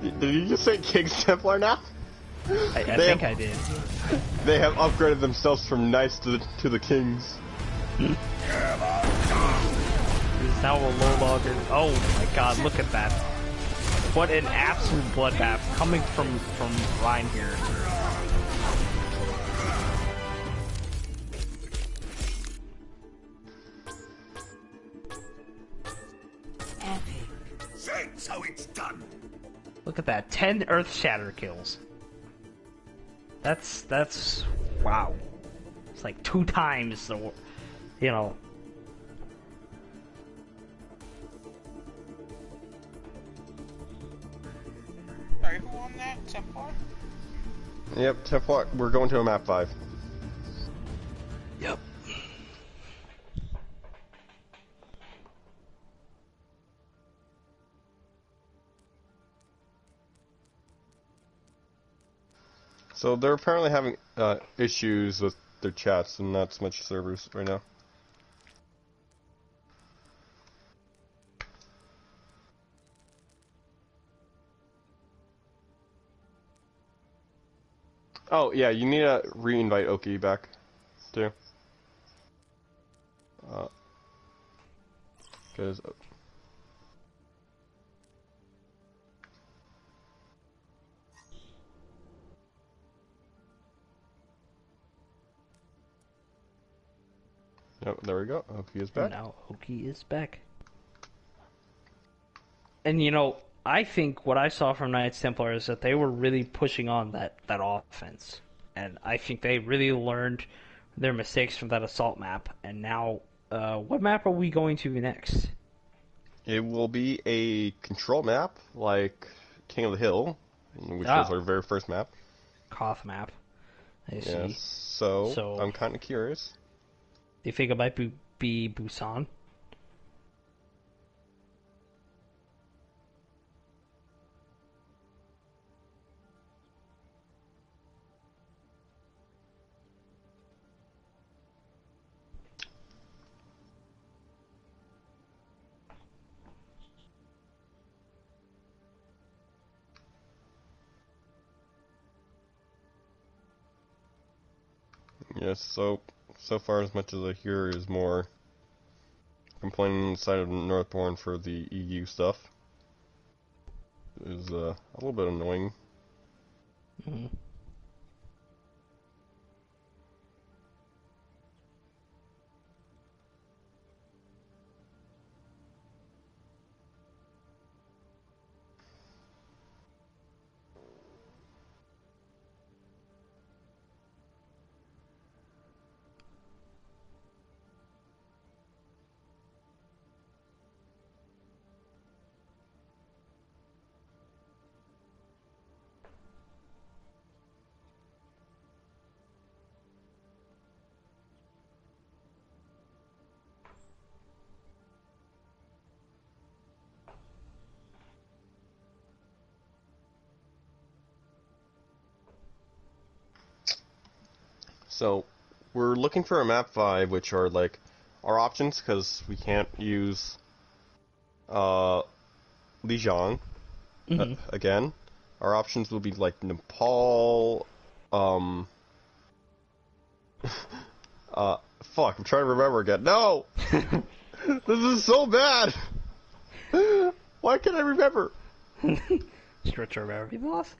Did you just say King's Templar now? I think I did. They have upgraded themselves from knights to the kings. He's now a low logger. Oh my god, look at that. What an absolute bloodbath coming from Ryan here. That's how it's done. Look at that, 10 Earth Shatter kills. That's wow. It's like 2 times the, you know. Sorry, who won that? Templar? Yep, Templar. We're going to a map 5. Yep. So they're apparently having issues with their chats and not so much servers right now. Oh yeah, you need to re-invite Oki back too. Because oh, there we go. Oki is back. Now Oki is back. And you know, I think what I saw from Knights Templar is that they were really pushing on that offense. And I think they really learned their mistakes from that assault map. And now, what map are we going to next? It will be a control map, like King of the Hill, which was our very first map. Koth map. I see. Yes, so I'm kind of curious. Do you think it might be Busan? Yes, so far as much as I hear is more complaining on the side of Northborn for the EU stuff. Is a little bit annoying. Mm-hmm. So, we're looking for a map 5, which are, like, our options, because we can't use, Lijiang, again. Our options will be, like, Nepal, fuck, I'm trying to remember again. No! This is so bad! Why can't I remember? Stretch our memory loss.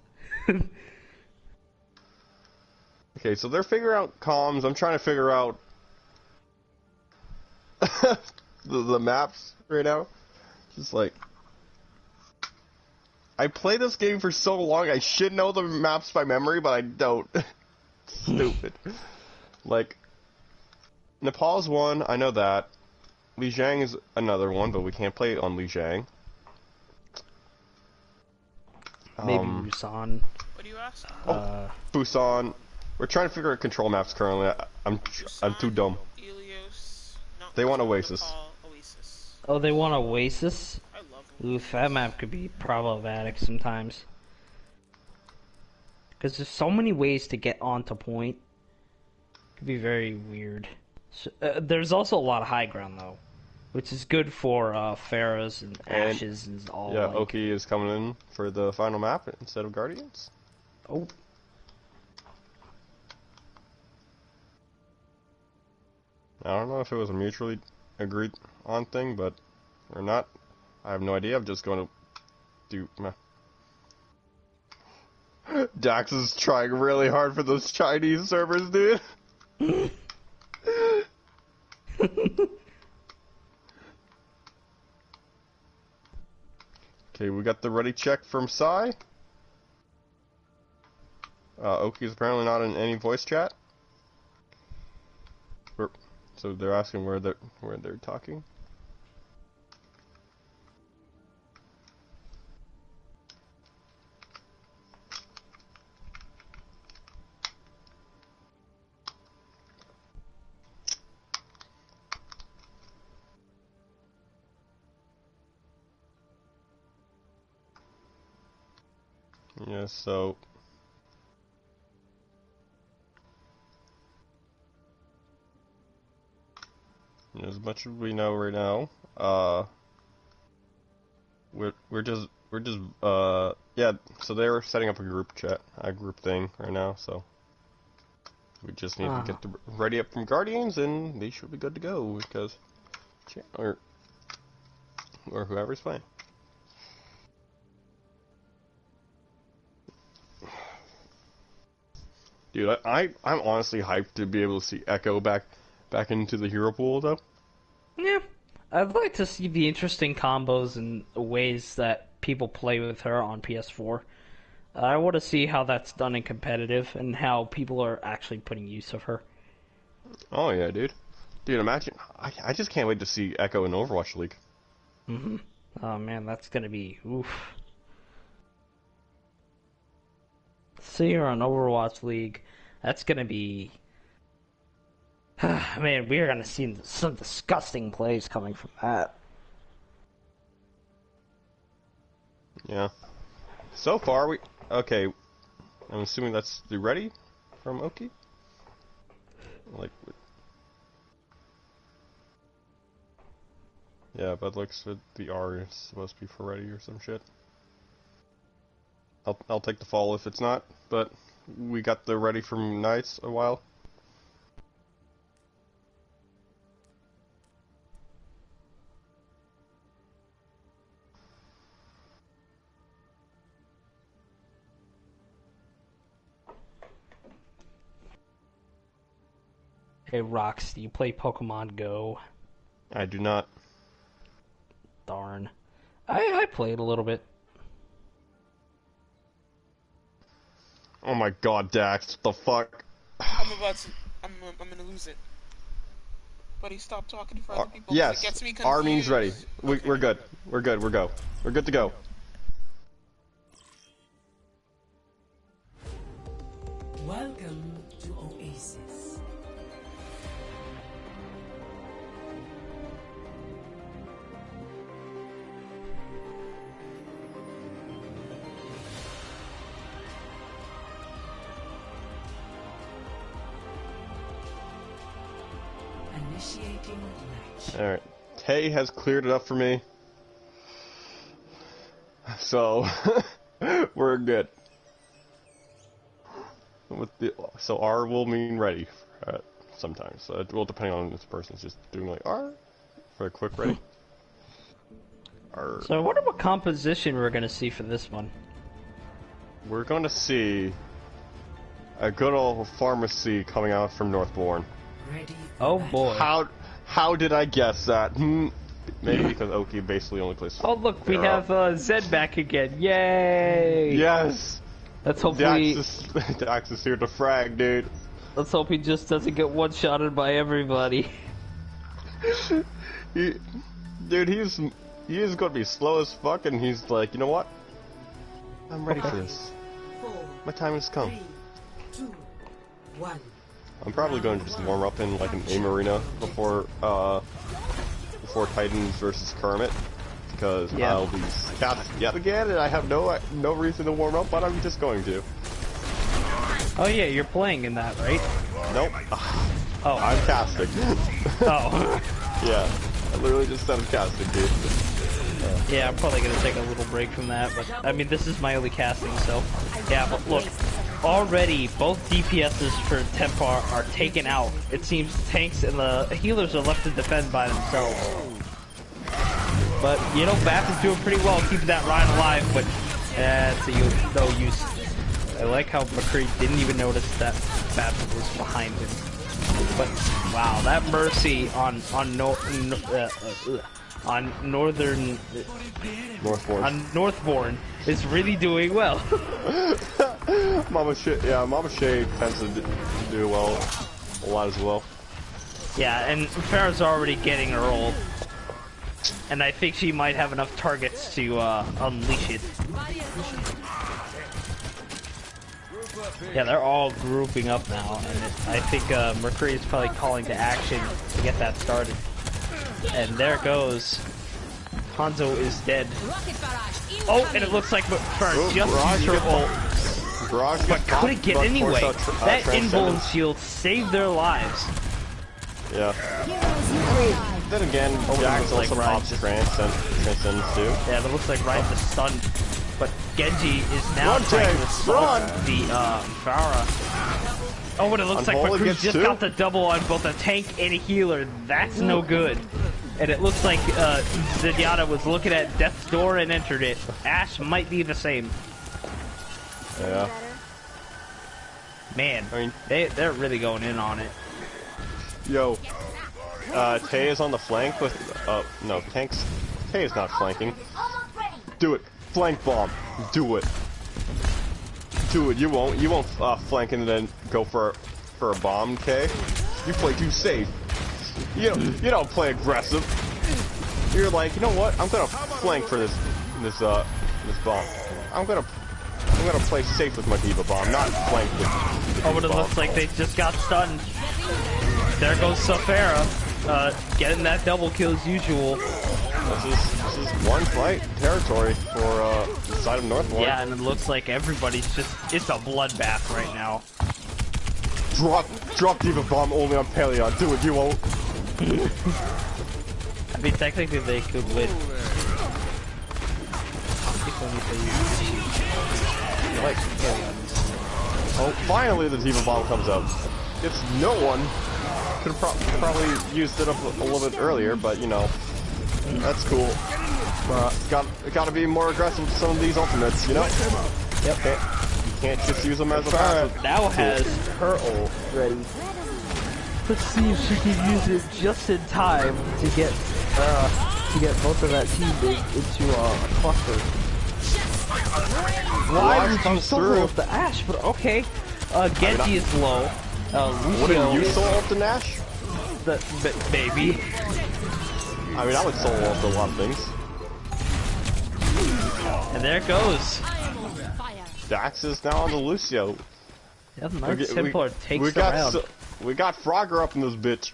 Okay, so they're figuring out comms. I'm trying to figure out the maps right now. Just like, I play this game for so long, I should know the maps by memory, but I don't. Stupid. Like, Nepal's one, I know that. Lijiang is another one, but we can't play it on Lijiang. Maybe Busan. What do you ask? Busan. We're trying to figure out control maps currently. I'm too dumb. Ilios, They want Oasis. Oasis. Oh, they want Oasis? I love Ooh, that map could be problematic sometimes. Because there's so many ways to get onto point. Could be very weird. So, there's also a lot of high ground, though. Which is good for Pharaohs and Ashes and all. Yeah, like... Oki is coming in for the final map instead of Guardians. Oh. I don't know if it was a mutually agreed on thing, but or not. I have no idea. I'm just going to do. Dax is trying really hard for those Chinese servers, dude. Okay, we got the ready check from Sai. Oki's apparently not in any voice chat. So they're asking where they're talking. Yeah, so as much as we know right now, we're just yeah. So they're setting up a group thing right now. So we just need to get the ready up from Guardians, and they should be good to go because or whoever's playing. Dude, I'm honestly hyped to be able to see Echo back into the hero pool, though. Yeah, I'd like to see the interesting combos and ways that people play with her on PS4. I want to see how that's done in competitive and how people are actually putting use of her. Oh yeah, dude. Dude, imagine. I just can't wait to see Echo in Overwatch League. Mm-hmm. Oh man, that's gonna be oof. See her on Overwatch League. That's gonna be. Man, we are gonna see some disgusting plays coming from that. Yeah. So far, okay. I'm assuming that's the ready from Oki. Like. Yeah, but looks like the R is supposed to be for ready or some shit. I'll take the fall if it's not, but we got the ready from Knights a while. Hey Rox, do you play Pokemon Go? I do not. Darn. I played a little bit. Oh my god, Dax, what the fuck? I'm gonna lose it. Buddy, stop talking for other people. Yes, it gets me confused. R means ready. Okay. We're good. We're good. We're good to go. Welcome to Oasis. Starting match. Alright. Tay has cleared it up for me. So, we're good. So R will mean ready sometimes. Well, depending on this person's just doing like R for a quick ready. R. So I wonder what composition we're gonna see for this one. We're going to see a good old pharmacy coming out from Northborn. Ready. Oh boy. How did I guess that? Maybe because Oki basically only plays. Oh look, we have Zed back again. Yay! Yes. Let's hope Dax is here to frag, dude. Let's hope he just doesn't get one-shotted by everybody. Dude, he is going to be slow as fuck, and he's like, you know what? I'm ready for this. 4, My time has come. 3, 2, 1. I'm probably going to just warm up in like an aim arena before Titans versus Kermit, because I'll be cast yet again, and I have no reason to warm up, but I'm just going to. Oh yeah, you're playing in that, right? Nope. Oh. I'm casting. Oh. Yeah, I literally just said I'm casting, dude. Yeah, I'm probably gonna take a little break from that, but I mean, this is my only casting, so yeah. But look, already both DPSs for Templar are taken out. It seems the tanks and the healers are left to defend by themselves. But you know, Bath is doing pretty well keeping that Ryan alive, but it's no use. I like how McCree didn't even notice that Bath was behind him. But wow, that Mercy on Northborn is really doing well. Mama Shay tends to do well a lot as well. Yeah, and Farrah's already getting her ult, and I think she might have enough targets to unleash it. Yeah, they're all grouping up now, and I think Mercury is probably calling to action to get that started. And there it goes. Hanzo is dead. Oh, and it looks like Farrah just used her ult, but couldn't get anyway. That invuln shield saved their lives. Yeah. Then again, Jax also pops transcends too. Yeah, that looks like Ryan's just stunned. But Genji is now trying to assault the Farrah. Oh, and it looks like McCree just got the double on both a tank and a healer. That's no good. And it looks like Zenyatta was looking at Death's Door and entered it. Ashe might be the same. Yeah. Man, I mean, they're really going in on it. Yo, Tay is on the flank with, no, tanks. Tay is not flanking. Do it. Flank bomb. Do it. Do it. You won't flank and then go for a bomb, Kay. You play too safe. You don't play aggressive. You're like, you know what? I'm gonna flank for this bomb. I'm gonna play safe with my Diva bomb, not flank with Oh, but it looks like they just got stunned. There goes Farrah, getting that double kill as usual. This is one fight territory for the side of Northborn. Yeah, and it looks like everybody's it's a bloodbath right now. Drop Diva bomb only on Paleon. Do it, you won't. I mean, technically they could win. Like, oh, finally the Diva bomb comes up. It's no one. Could have probably used it up a little bit earlier, but you know, that's cool. Got to be more aggressive with some of these ultimates, you know? Yep. You can't just use them as a passive. Now has her ult ready. Let's see if she can use it just in time to get both of that team into a cluster. Why would you solo ult the Ashe? But okay, Genji is low. Wouldn't you solo ult the Nash? Maybe. I mean, I would solo ult a lot of things. And there it goes. Dax is now on the Lucio. Yeah, the Templar takes the round. We got Frogger up in this bitch.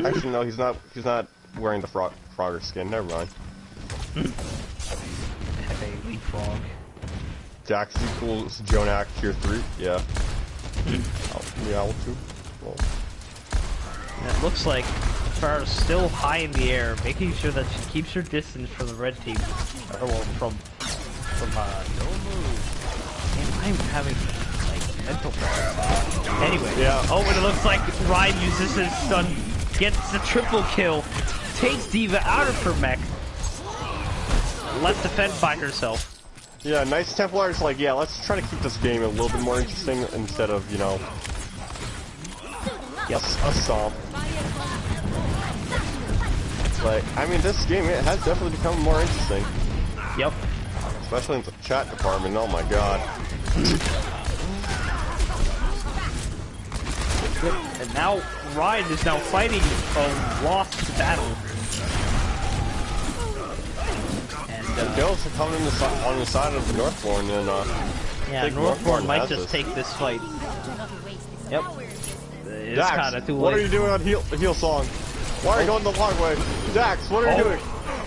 Actually, no, he's not wearing the Frogger skin. Never mind. Have a leapfrog. Dax equals Jonak tier 3. Yeah. Yeah, I'll too. Well. And it looks like Farah's still high in the air, making sure that she keeps her distance from the red team. Or, well, from Man, I'm having, like, mental problems. Anyway. Yeah. Oh, and it looks like Ryan uses his stun, gets the triple kill, takes D.Va out of her mech, left defend by herself. Yeah, Knights Templar's like, yeah, let's try to keep this game a little bit more interesting instead of, you know, a stomp. Like, I mean, this game, it has definitely become more interesting. Yep. Especially in the chat department, oh my god. And now Ryan is now fighting a lost battle. And Ghosts are coming on the side of Northborn, and yeah, Northborn might just take this fight. Yep. It's kind of too late. What are you doing on heal song? Why are you going the long way? Dax, what are you doing?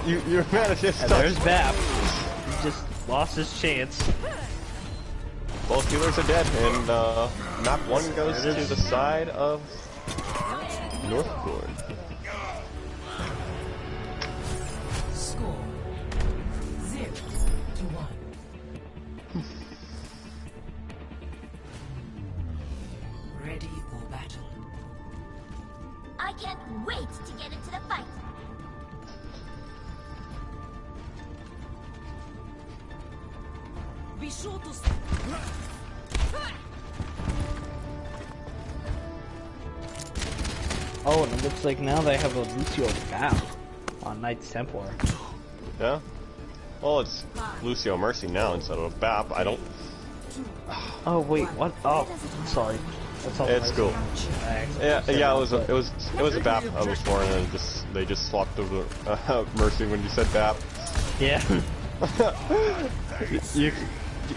You managed to and there's Bap. He just lost his chance. Both healers are dead, and map 1 goes to the side of Northborn. Score 0-1. Ready for battle. I can't wait to get into the fight. Be sure to Oh, and it looks like now they have a Lucio Bap on Knights Templar. Yeah? Well, it's Lucio Mercy now instead of BAP. I don't... Oh wait, what? Oh, sorry. That's all. It's cool. Yeah, it was a BAP before, and then they just swapped over Mercy when you said BAP. Yeah.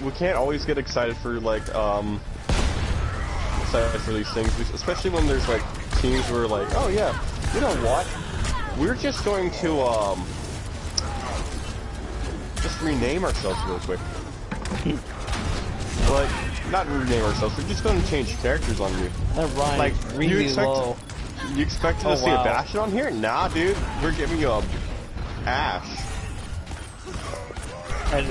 We can't always get excited for like excited for these things, especially when there's like teams who are like, oh yeah, you know what? We're just going to just rename ourselves real quick. Like, not rename ourselves, we're just going to change characters on you. That Ryan like, really low. You expected to see a Bastion on here? Nah, dude, we're giving you a Ashe. And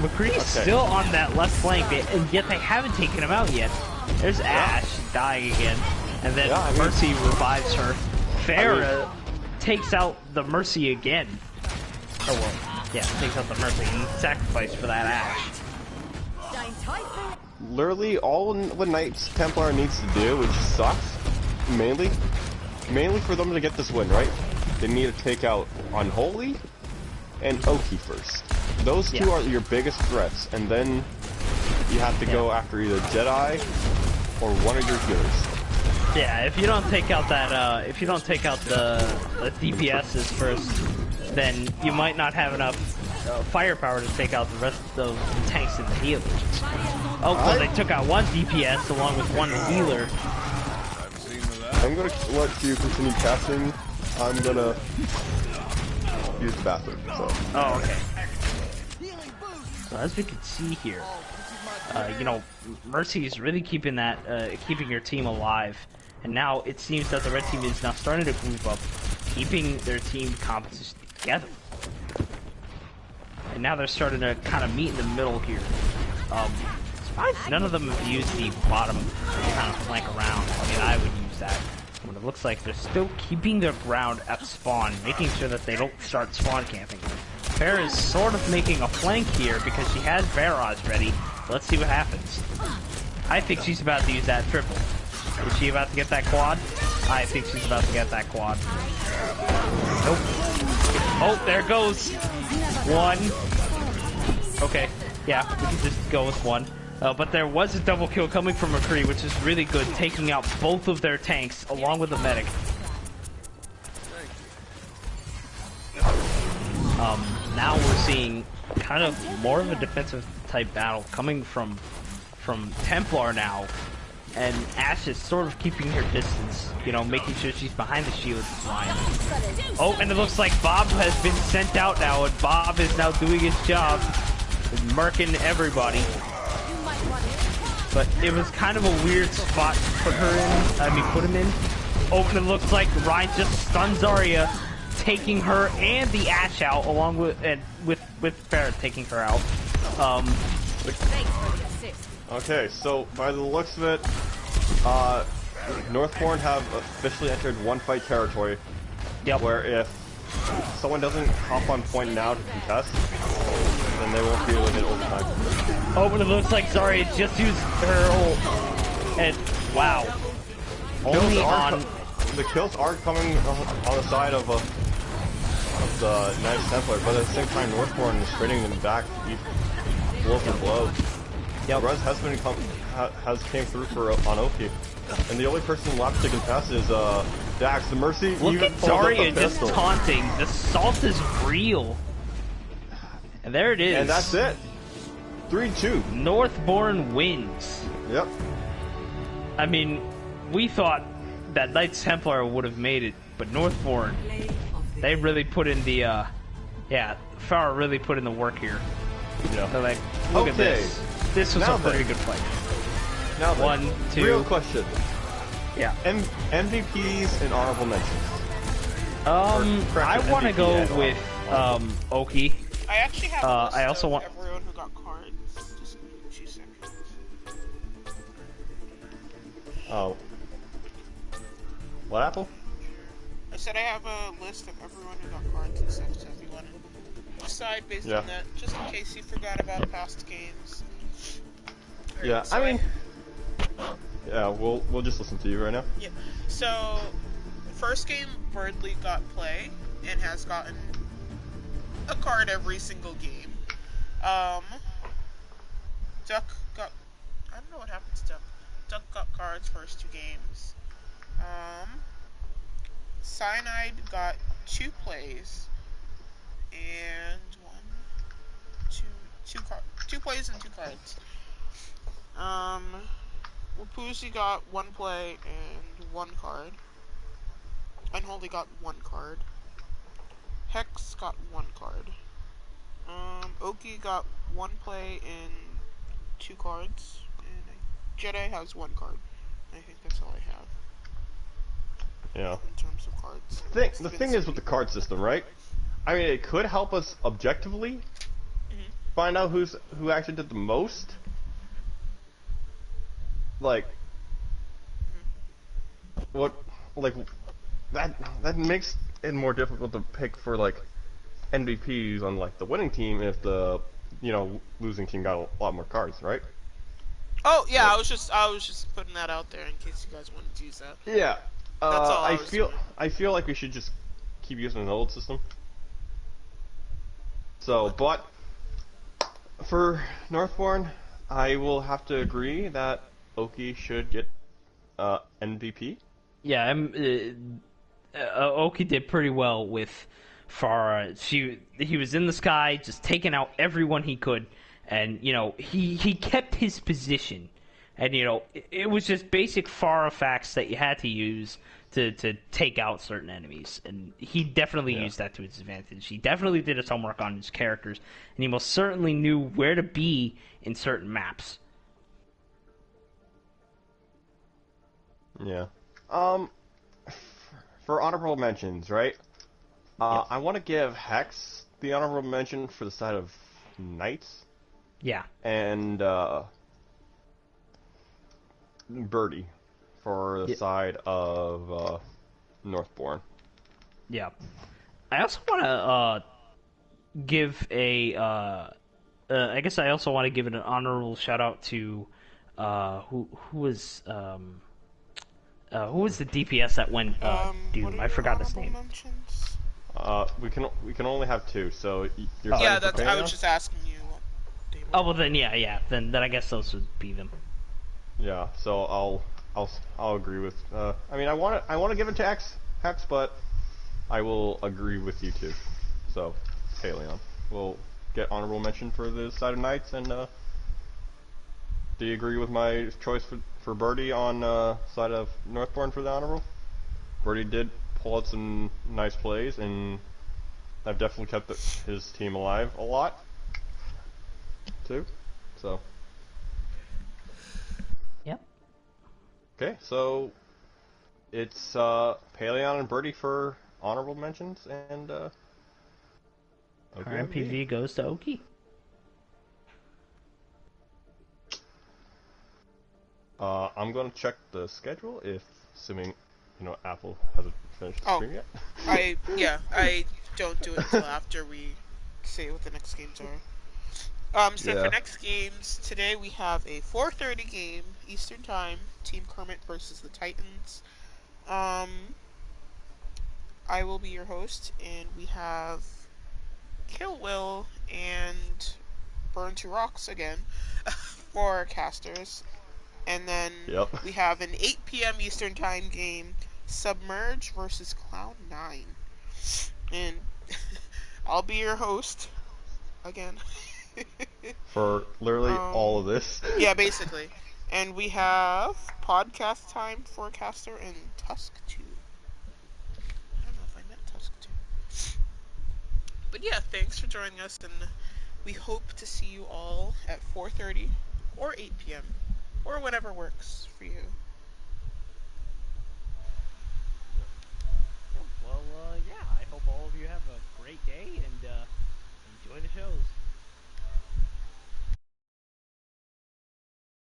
McCree's still on that left flank, and yet they haven't taken him out yet. There's Ashe dying again, and then Mercy revives her. Farah takes out the Mercy again. Oh well, yeah, takes out the Mercy and sacrifice for that Ashe. Literally, all what Knights Templar needs to do, which sucks, mainly for them to get this win, right? They need to take out Unholy and Oki first. Those two are your biggest threats, and then you have to go after either Jedi or one of your healers. Yeah, if you don't take out that, if you don't take out the DPSs first, then you might not have enough firepower to take out the rest of the tanks and the healers. Oh, well, they took out one DPS along with one healer. I'm gonna let you continue casting. I'm gonna use the bathroom, so. Oh, okay. So as we can see here, you know, Mercy is really keeping that, keeping your team alive. And now it seems that the red team is now starting to group up, keeping their team composition together. And now they're starting to kind of meet in the middle here. None of them have used the bottom kind of flank around. I mean, I would use that. But it looks like they're still keeping their ground at spawn, making sure that they don't start spawn camping. Farah is sort of making a flank here because she has Barrage ready. Let's see what happens. I think she's about to use that triple. Is she about to get that quad? I think she's about to get that quad. Nope. Oh, there it goes. One. Okay. Yeah, we can just go with one. But there was a double kill coming from McCree, which is really good, taking out both of their tanks along with the medic. Now we're seeing kind of more of a defensive type battle coming from Templar now, and Ashe is sort of keeping her distance, you know, making sure she's behind the shield line. Oh, and it looks like Bob has been sent out now, and Bob is now doing his job, murking everybody. But it was kind of a weird spot to put him in, Oh, and it looks like Ryan just stuns Zarya, taking her and the Ashe out, along with Barrett taking her out. Thanks for the assist. Okay, so by the looks of it, Northborn have officially entered one fight territory. Yep. Where if someone doesn't hop on point now to contest, then they won't be able to hit overtime. Oh, but it looks like Zarya just used her ult. And wow. Only on... The kills are coming on the side of the nice Templar, but at the same time, Northborn is trading them back blow for blow. Yep. Rez has came through for on Oki, and the only person left to contest is Dax. The Mercy. Look at Zarya just taunting. The salt is real. And there it is. And that's it. 3-2. Northborn wins. Yep. I mean, we thought that Knights Templar would have made it, but Northborn, they really put in the, yeah, Farah really put in the work here. Yeah. They're like, look at this. This was a pretty good fight. Now then, 1, 2. Real question. Yeah. MVPs and honorable mentions. I want to go with Oki. I actually have a list I also of want everyone who got cards. Just give me 2 seconds. Oh. What, Apple? I said I have a list of everyone who got cards and stuff, so if you want to decide based on that, just in case you forgot about past games. Right, Yeah, so I mean... Yeah, we'll just listen to you right now. Yeah. So, first game, Birdley got play, and has gotten a card every single game. Duck got... I don't know what happened to Duck. Duck got cards first 2 games. Cyanide got 2 plays, and 2 plays and 2 cards. Wapuzi got 1 play and 1 card. Unholy got 1 card. Hex got 1 card. Oki got 1 play and 2 cards. And Jedi has 1 card. I think that's all I have. Yeah. In terms of cards. The thing is with the card system, right? I mean, it could help us objectively find out who actually did the most. Like, what, like, that makes it more difficult to pick for, like, MVPs on, like, the winning team if the, losing team got a lot more cards, right? Oh, yeah, I was just putting that out there in case you guys wanted to use that. Yeah. That's all I feel like we should just keep using an old system. So, but for Northborn, I will have to agree that Oki should get MVP. Yeah, Oki did pretty well with Farah. He was in the sky, just taking out everyone he could, and he kept his position. And it was just basic Farah facts that you had to use to take out certain enemies, and he definitely used that to his advantage. He definitely did his homework on his characters, and he most certainly knew where to be in certain maps. Yeah. For honorable mentions, right? I want to give Hex the honorable mention for the side of Knights. Yeah. And Birdie for the side of Northborn. Yeah. I also want to give I guess I also want to give it an honorable shout out to who was the DPS that went Doom? I forgot his name. Mentions? We can only have 2, so you're yeah, that's. I was just asking you. Oh well, then yeah. Then I guess those would be them. Yeah, so I'll agree with. I mean, I want to give it to Hex, but I will agree with you too. So, okay, Leon, we'll get honorable mention for the side of Knights, and do you agree with my choice for Birdie on side of Northborn for the honorable? Birdie did pull out some nice plays, and I've definitely kept his team alive a lot too. So. Yep. Okay, so It's Paleon and Birdie for honorable mentions, and Our okay, MPV goes to Oki. I'm gonna check the schedule if, assuming, Apple hasn't finished the Oh, stream yet. I don't do it until after we say what the next games are. So for Yeah. next games, today we have a 4:30 game, Eastern Time, Team Kermit versus the Titans. I will be your host, and we have Kill Will and Burn to Rocks again for casters. And then Yep. we have an 8 p.m. Eastern Time game, Submerge versus Cloud9. And I'll be your host again. For literally all of this. Yeah, basically. And we have podcast time for caster and Tusk 2. I don't know if I meant Tusk 2. But yeah, thanks for joining us, and we hope to see you all at 4:30 or 8 p.m. or whenever works for you.